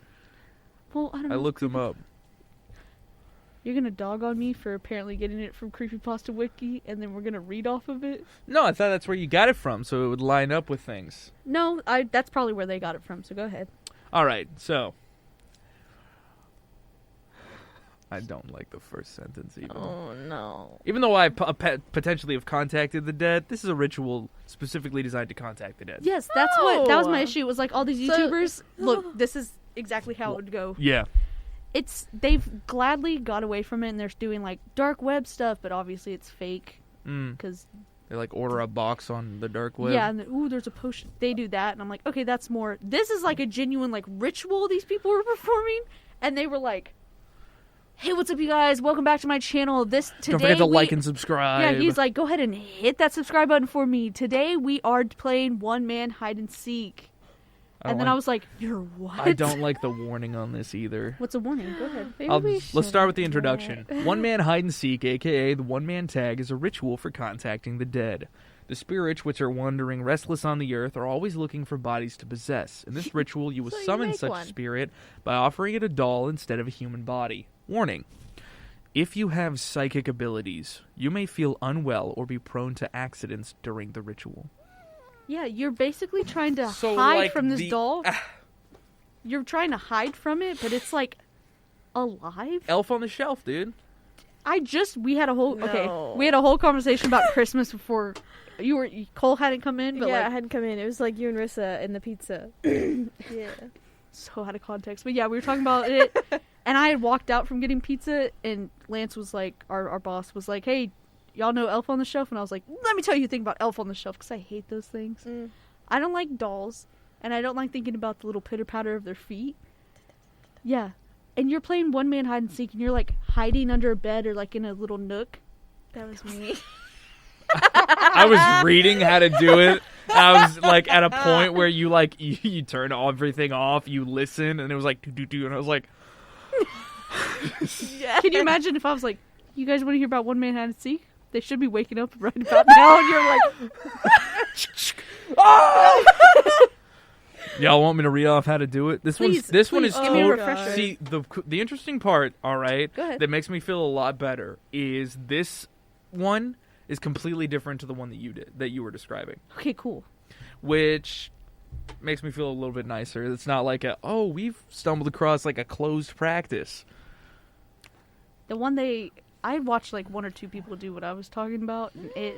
Well, I don't know. I looked them up. You're gonna dog on me for apparently getting it from Creepypasta Wiki, and then we're gonna read off of it. No, I thought that's where you got it from, so it would line up with things. No, that's probably where they got it from. So go ahead. All right, so I don't like the first sentence even. Oh no. Even though I potentially have contacted the dead, this is a ritual specifically designed to contact the dead. Yes, that was my No. issue. It was like all these So- YouTubers. Look, this is exactly how it would go. Yeah. They've gladly got away from it, and they're doing like dark web stuff, but obviously it's fake because They like order a box on the dark web. yeah, and ooh, there's a potion. They do that, and I'm like, okay, that's more. This is like a genuine like ritual these people were performing, and they were like, "Hey, what's up, you guys? Welcome back to my channel. Today Don't forget to like and subscribe. Yeah, he's like, go ahead and hit that subscribe button for me. Today we are playing one man hide and seek. And then I was like, you're what? I don't like the warning on this either. What's a warning? Go ahead. Maybe Let's start with the shouldn't introduction. do it. One man hide and seek, aka the one man tag, is a ritual for contacting the dead. The spirits which are wandering restless on the earth are always looking for bodies to possess. In this ritual, you will So you summon make such one. spirit by offering it a doll instead of a human body. Warning. If you have psychic abilities, you may feel unwell or be prone to accidents during the ritual. Yeah, you're basically trying to So, hide like, from this the- doll. You're trying to hide from it, but it's like alive. Elf on the Shelf, dude. We had a whole No. we had a whole conversation about Christmas before Cole hadn't come in, but yeah, I like hadn't come in. It was like you and Rissa and the pizza. Yeah. so out of context. But yeah, we were talking about it, and I had walked out from getting pizza, and Lance was like, our boss was like, "Hey, y'all know Elf on the Shelf?" And I was like, "Let me tell you a thing about Elf on the Shelf, because I hate those things. I don't like dolls, and I don't like thinking about the little pitter patter of their feet. Yeah, and you're playing one man hide and seek, and you're like hiding under a bed or like in a little nook. That was me. I was reading how to do it. I was like at a point where you like you turn everything off, you listen, and it was like do do, and I was like, Yeah. Can you imagine if I was like, you guys want to hear about one man hide and seek? They should be waking up right about now, and you're like, y'all want me to read off how to do it? This one is please, total. give me a refresher. See the interesting part, all right, Go ahead. that makes me feel a lot better is this one is completely different to the one that you were describing, okay, cool. which makes me feel a little bit nicer. It's not like we've stumbled across like a closed practice. The one I watched like one or two people do what I was talking about, and I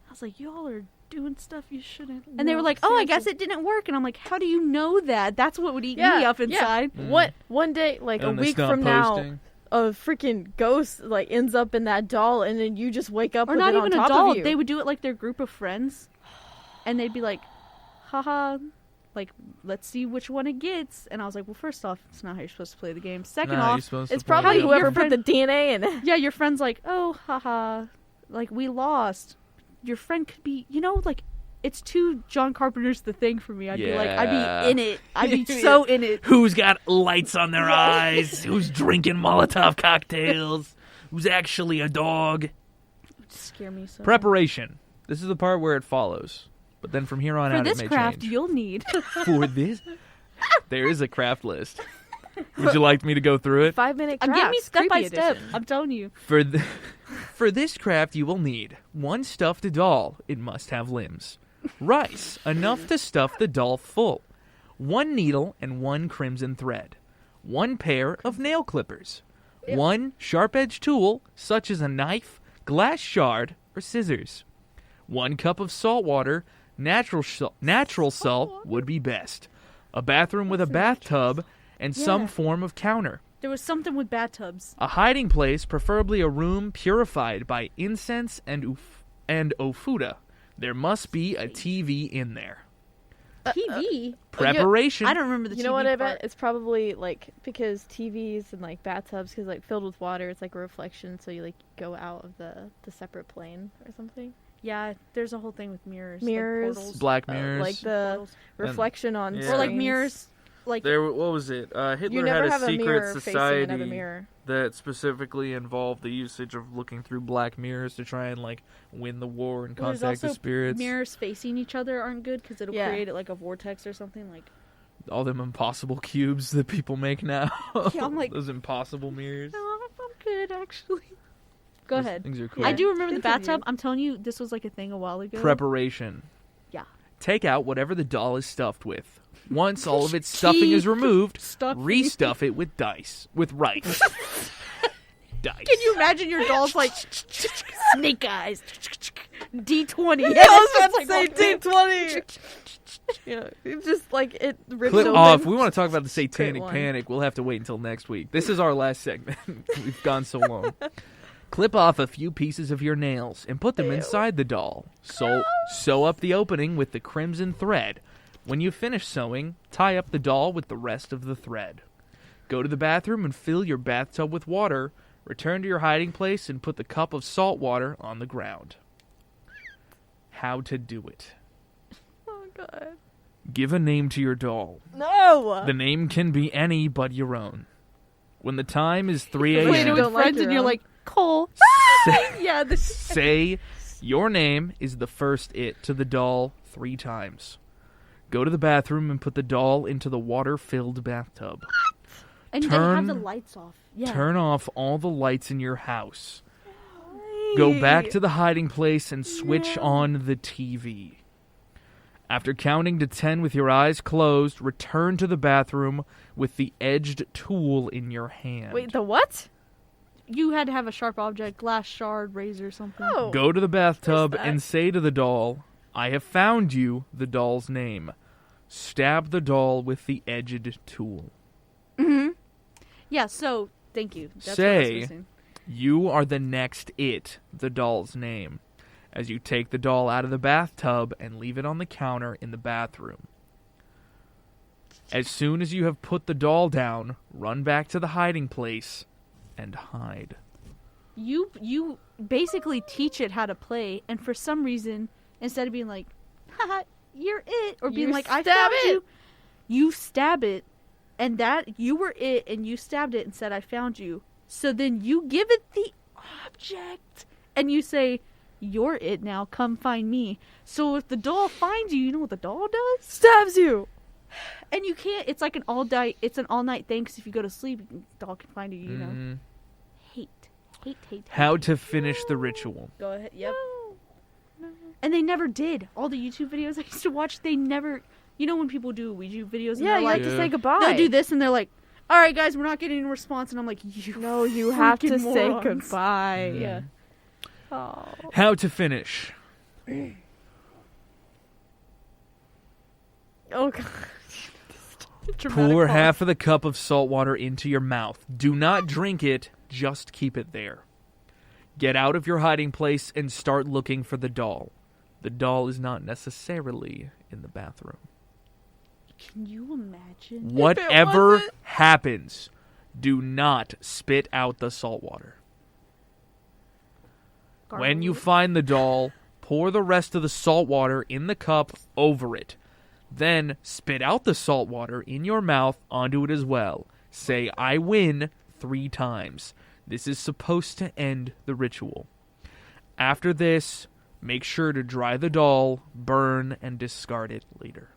was like, y'all are doing stuff you shouldn't. And they No, were like, oh, I guess seriously. it didn't work. And I'm like, how do you know that? That's what would eat me Yeah, up inside. What one day, like And a they week stop from now, posting. a freaking ghost like ends up in that doll, and then you just wake up Or with not it even on a top doll. of you. They would do it like their group of friends. And they'd be like, haha, like, let's see which one it gets. And I was like, well, first off, it's not how you're supposed to play the game. Second Nah, you're off, supposed to It's play probably it. whoever Your put the DNA in it. yeah, your friend's like, oh, haha, like, we lost. Your friend could be, like, it's too John Carpenter's The Thing for me. I'd be like, Yeah. I'd be in it. I'd be so in it. Who's got lights on their eyes? Who's drinking Molotov cocktails? Who's actually a dog? It would scare me so. Preparation. This is the part where it follows. But then from here on For out, this it may craft, change. you'll need For this, there is a craft list. Would you like me to go through it? 5-minute give crafts. me step by creepy step. edition. I'm telling you. For this craft, you will need 1 stuffed doll. It must have limbs. Rice, enough to stuff the doll full. 1 needle and 1 crimson thread. 1 pair of nail clippers. 1 sharp-edged tool, such as a knife, glass shard, or scissors. 1 cup of salt water. Natural salt would be best. A bathroom with a bathtub and some Yeah. form of counter. There was something with bathtubs. A hiding place, preferably a room purified by incense and ofuda. There must be a TV in there. TV? Preparation. I don't remember the TV You know what I part. bet? It's probably like because TVs and like bathtubs, because like filled with water, it's like a reflection, so you like go out of the separate plane or something. Yeah, there's a whole thing with mirrors. Mirrors. Like portals. Black mirrors. like the Portals. reflection on Yeah. Or like screens. mirrors. like What was it? You Hitler never had have a a secret mirror facing another society mirror. that specifically involved the usage of looking through black mirrors to try and like win the war and well, there's contact the also spirits. mirrors facing each other aren't good because it'll Yeah. create like a vortex or something. Like All them impossible cubes that people make now. Yeah, I'm like- those impossible mirrors. no, I'm good actually. Go Those ahead. Things are cool. I do remember the Continue. bathtub. I'm telling you, this was like a thing a while ago. Preparation. Yeah. Take out whatever the doll is stuffed with. Once all of its stuffing is removed, Stuffing. restuff it with rice. Dice. Can you imagine your doll's like snake eyes, D20? Yeah, I was about to like say walking- D20. Yeah, it's just like it rips Clip open. off. We want to talk about the satanic one. panic. We'll have to wait until next week. This is our last segment. We've gone so long. Clip off a few pieces of your nails and put them Ew. inside the doll. Sew up the opening with the crimson thread. When you finish sewing, tie up the doll with the rest of the thread. Go to the bathroom and fill your bathtub with water. Return to your hiding place and put the cup of salt water on the ground. How to do it. Oh god. Give a name to your doll. No. The name can be any but your own. When the time is 3 Wait, Playing you it a.m., don't with like friends your and you're own? like Cole. say, Yeah, this. say your name is the first it to the doll 3 times. Go to the bathroom and put the doll into the water-filled bathtub. And they have the Turn- lights off. Yeah. Turn off all the lights in your house. Go back to the hiding place and switch on the TV. After counting to 10 with your eyes closed, return to the bathroom with the edged tool in your hand. Wait, the what? You had to have a sharp object, glass shard, razor, something. Oh. Go to the bathtub that? and say to the doll, I have found you the doll's name. Stab the doll with the edged tool. Yeah. So thank you. That's what I Say- was missing. You are the next it, the doll's name, as you take the doll out of the bathtub and leave it on the counter in the bathroom. As soon as you have put the doll down, run back to the hiding place and hide. You basically teach it how to play, and for some reason, instead of being like, haha, you're it, or being You like, I stab found it. you stab it, and that you were it, and you stabbed it and said, I found you. So then you give it the object, and you say, you're it now, come find me. So if the doll finds you, you know what the doll does? Stabs you. And you can't, it's like an all-night thing, 'cause if you go to sleep, the doll can find you, you know? Mm. Hate. How to finish the ritual. Go ahead, yep. And they never did. All the YouTube videos I used to watch, they never... You know when people do Ouija videos and Yeah, they're you like... have to Yeah. say goodbye. They'll do this and they're like, alright guys, we're not getting a response. And I'm like, you No, you have to freaking say morons. goodbye. Yeah. Oh. How to finish. Oh god. Dramatic Pour pause. half of the cup of salt water into your mouth. Do not drink it, just keep it there. Get out of your hiding place and start looking for the doll. The doll is not necessarily in the bathroom. Can you imagine? Whatever wasn't? happens, do not spit out the salt water. When you find the doll, pour the rest of the salt water in the cup over it. Then spit out the salt water in your mouth onto it as well. Say, I win 3 times. This is supposed to end the ritual. After this, make sure to dry the doll, burn, and discard it later.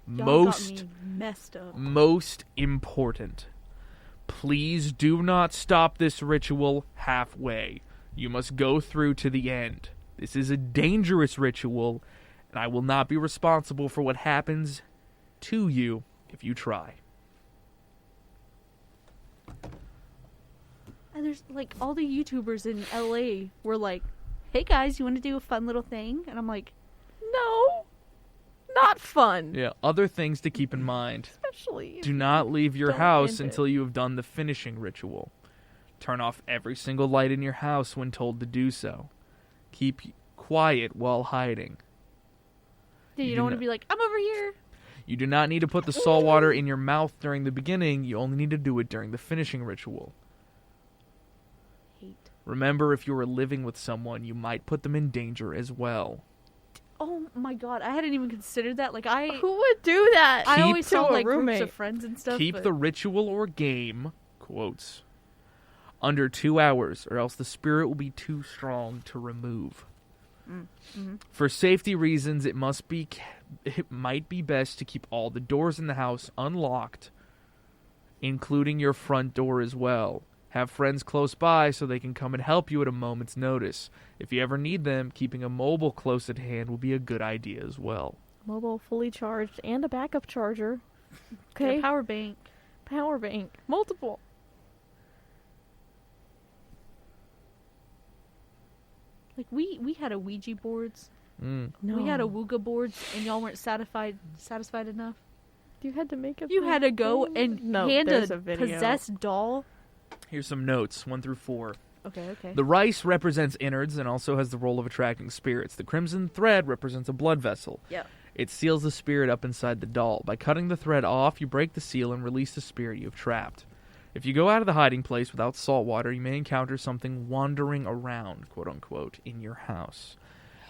Y'all got me messed up. Most important, please do not stop this ritual halfway. You must go through to the end. This is a dangerous ritual, and I will not be responsible for what happens to you if you try. And there's like all the YouTubers in LA were like, hey guys, you want to do a fun little thing? And I'm like, No. Not fun. Yeah, other things to keep in mind. Especially. Do not leave your Don't house end it. until you have done the finishing ritual. Turn off every single light in your house when told to do so. Keep quiet while hiding. yeah, You you do don't want to not- be like, I'm over here. You do not need to put the salt water in your mouth during the beginning. You only need to do it during the finishing ritual. Hate. Remember, if you are living with someone, you might put them in danger as well. Oh my god, I hadn't even considered that. Like, Who would do that? I Keep always to saw a like roommate. groups of friends and stuff. Keep but the ritual or game, quotes, under 2 hours, or else the spirit will be too strong to remove. Mm-hmm. For safety reasons, it might be best to keep all the doors in the house unlocked, including your front door as well. Have friends close by so they can come and help you at a moment's notice. If you ever need them, keeping a mobile close at hand will be a good idea as well. Mobile, fully charged, and a backup charger. Get Okay. a power bank. Power bank. Multiple. Like we had a Ouija boards. Mm. No. We had a Wooga boards, and y'all weren't satisfied enough. You had to make up. You had to go and hand there's a video. possessed doll. Here's some notes, 1 through 4. Okay. The rice represents innards and also has the role of attracting spirits. The crimson thread represents a blood vessel. Yeah. It seals the spirit up inside the doll. By cutting the thread off, you break the seal and release the spirit you have trapped. If you go out of the hiding place without salt water, you may encounter something wandering around, quote-unquote, in your house,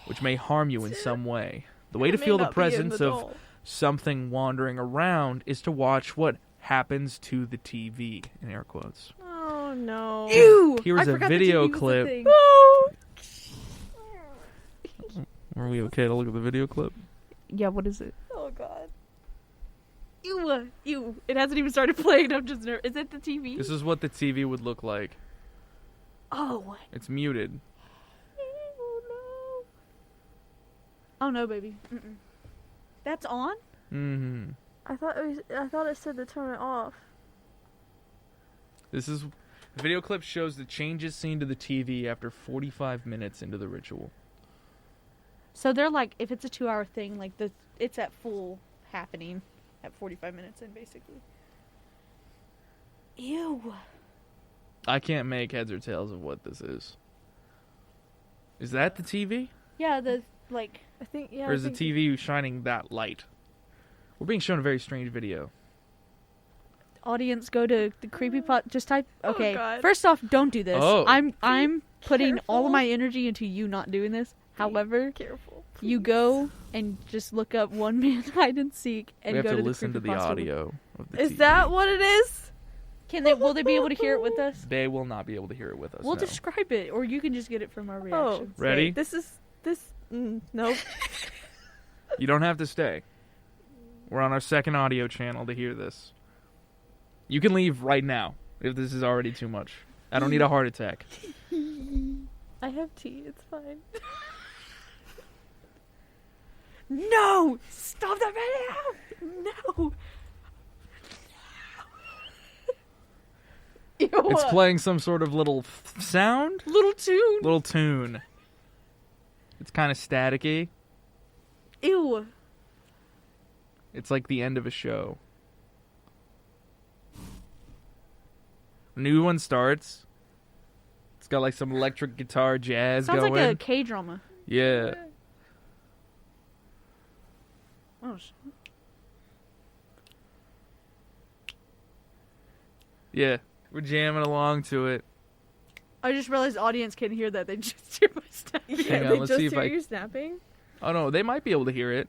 which may harm you in some way. The way to It may feel the not be in presence the of doll. something wandering around is to watch what happens to the TV, in air quotes. Oh no. Ew! Here's I a forgot the video TV was a clip. thing. No. Are we okay to look at the video clip? Yeah, what is it? Oh god. Ew! It hasn't even started playing. I'm just nervous. Is it the TV? This is what the TV would look like. Oh. It's muted. Oh no, baby. Mm-mm. That's on? Mm-hmm. I thought it said to turn it off. The video clip shows the changes seen to the TV after 45 minutes into the ritual. So they're like, if it's a 2-hour thing, like it's at full happening at 45 minutes in, basically. Ew. I can't make heads or tails of what this is. Is that the TV? Yeah, I think yeah. Or is the TV shining that light? We're being shown a very strange video. audience, go to the creepypasta. Just type. Okay. God. First off, don't do this. Oh. I'm putting all Careful. of my energy into you not doing this. However, Careful. you go and just look up One Man Hide and Seek and We have go to to the listen to the creepypasta. audio of the Is TV. that what it is? Will they be able to hear it with us? They will not be able to hear it with us. We'll no. describe it, or you can just get it from our Oh, reactions. Ready? wait, this. Nope. You don't have to stay. We're on our second audio channel to hear this. You can leave right now if this is already too much. I don't need a heart attack. I have tea. It's fine. No! Stop that right now! No! Ew. It's playing some sort of little sound? Little tune. Little tune. It's kind of staticky. Ew. It's like the end of a show. New one starts. It's got like some electric guitar jazz Sounds going. like a K-drama. Yeah. Oh, Yeah. We're jamming along to it. I just realized the audience can't hear that. They just hear my stuff. Hang on, they let's just see if hear I- you snapping. Oh no, they might be able to hear it.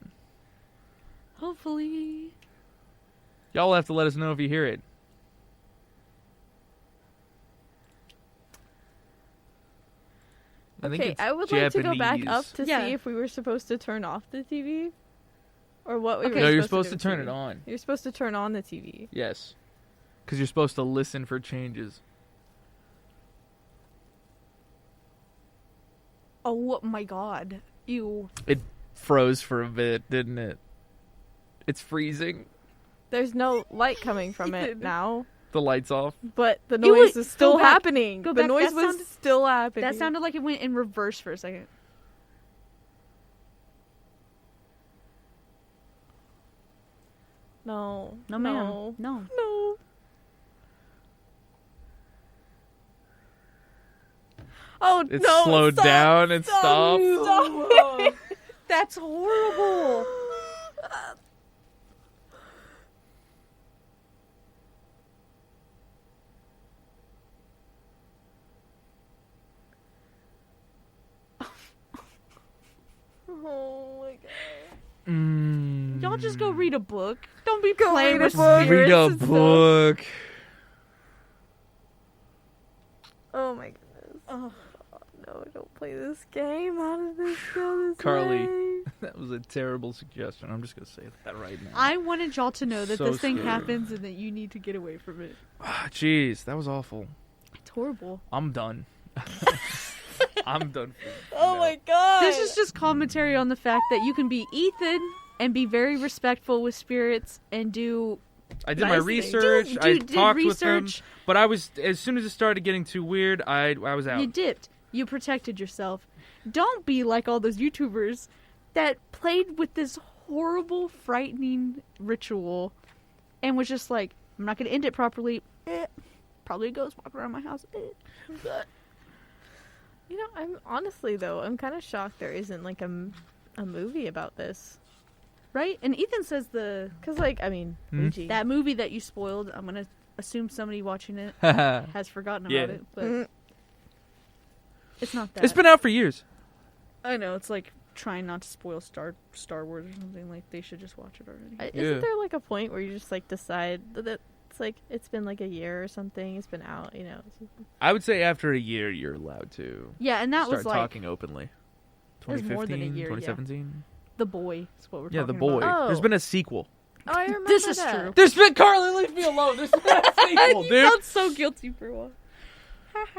Hopefully. Y'all have to let us know if you hear it. I think Okay, it's I would like to go back Japanese. up to Yeah. see if we were supposed to turn off the TV, or what we Okay. were. No, you're supposed supposed to to do turn with it TV. on. You're supposed to turn on the TV. Yes. Because you're supposed to listen for changes. Oh my god. Ew. It froze for a bit, didn't it? It's freezing. There's no light coming from it Ethan. now, The light's off. but the It noise was- is still go back. happening. Go the back. noise That was sounded- still happening. That sounded like it went in reverse for a second. No. No, ma'am. No. No. Oh It no! slowed stop, down and stopped. Stop. That's horrible. Oh my god. y'all just go read a book. Don't be Go playing read a with book. spirits Read a and stuff. book. Oh my goodness. Oh. No, don't play this game. How did this go this Carly. way? That was a terrible suggestion. I'm just gonna say that right now. I wanted y'all to know that So this thing scary. happens and that you need to get away from it. Jeez, that was awful. It's horrible. I'm done. I'm done. Oh my god. This is just commentary on the fact that you can be Ethan and be very respectful with spirits and do. I did my nice things. research. You I did talked with them, research. but I was as soon as it started getting too weird, I was out. You dipped. You protected yourself. Don't be like all those YouTubers that played with this horrible, frightening ritual and was just like, I'm not going to end it properly. Probably a ghost walking around my house. You know, I'm kind of shocked there isn't like a movie about this. Right? And Ethan says Cause like, I mean, Ouija. that movie that you spoiled, I'm going to assume somebody watching it Yeah. has forgotten Yeah. about it, but Mhm. it's not that. It's been out for years. I know, it's like trying not to spoil Star Wars or something. Like, they should just watch it already. Yeah. Isn't there like a point where you just like decide that it's like it's been like a year or something? It's been out, you know. I would say after a year, you're allowed to Yeah, and that start was like talking openly. It was more than a 2015, year, yeah. 2017. The Boy is what we're Yeah, talking The Boy. about. Oh. There's been a sequel. Oh, I remember This is that. true. There's been Carly, leave me alone. There's been a sequel, You dude. felt so guilty for a while. I'm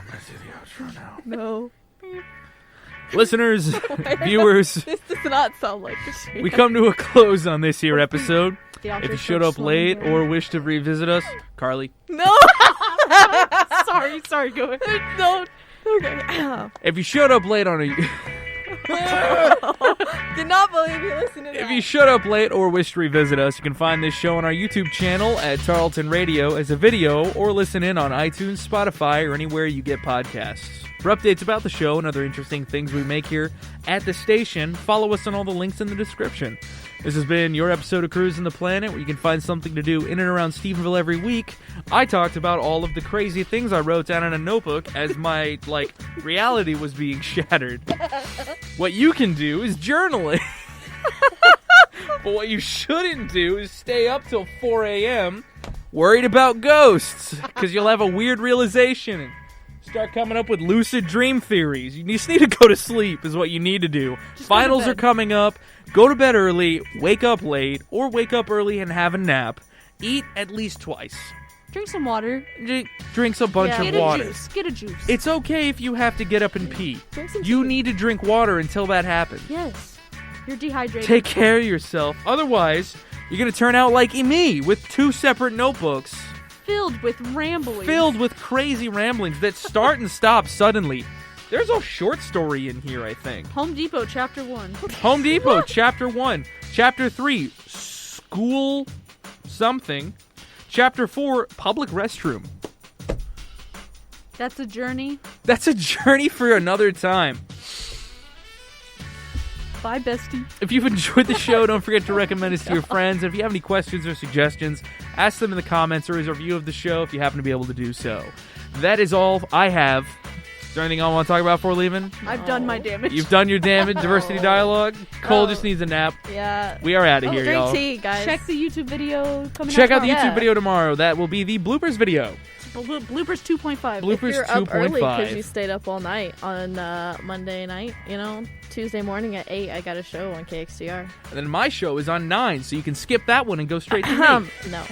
gonna do the outro now. No, Listeners, viewers, this does not sound like a shame. we come to a close on this here episode. The If you outro showed starts up late slowing or wish to revisit us, Carly, No, down. sorry, go ahead. don't. Okay. if you showed up late on a Did not believe you listened to that. if you showed up late or wish to revisit us, you can find this show on our YouTube channel at Tarleton Radio as a video or listen in on iTunes, Spotify, or anywhere you get podcasts. For updates about the show and other interesting things we make here at the station, follow us on all the links in the description. This has been your episode of Cruisin the Planet, where you can find something to do in and around Stephenville every week. I talked about all of the crazy things I wrote down in a notebook as my, reality was being shattered. What you can do is journaling. But what you shouldn't do is stay up till 4 a.m. worried about ghosts, because you'll have a weird realization and start coming up with lucid dream theories. You just need to go to sleep is what you need to do. Just go to Finals are bed. coming up. Go to bed early, wake up late, or wake up early and have a nap. Eat at least twice. Drink some water. Drinks a bunch Yeah. of Get a water. juice. Get a juice. It's okay if you have to get up and pee. Drink some You tea. need to drink water until that happens. Yes. You're dehydrated. Take care of yourself. Otherwise, you're going to turn out like me with 2 separate notebooks Filled with rambling. filled with crazy ramblings that start and stop suddenly. There's a short story in here, I think. Home Depot, Chapter 1. Home Depot, Chapter 1. Chapter 3, School something. Chapter 4, Public restroom. That's a journey. That's a journey for another time. Bye, bestie. If you've enjoyed the show, don't forget to recommend us to your friends. And if you have any questions or suggestions, ask them in the comments or as a review of the show if you happen to be able to do so. That is all I have. Is there anything I want to talk about before leaving? I've done my damage. You've done your damage. Diversity dialogue. Cole Oh. just needs a nap. Yeah. We are out of here, Drink y'all. tea, guys. Check the YouTube video coming Check out out the Yeah. YouTube video tomorrow. That will be the bloopers video. Bloopers 2.5. Bloop- If Bloopers you're up early 2.5. because you stayed up all night on Monday night, Tuesday morning at 8, I got a show on KXTR. And then my show is on 9, so you can skip that one and go straight to me. No.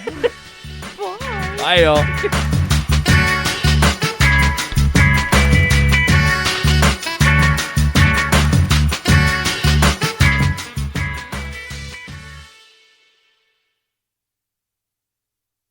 Bye, y'all.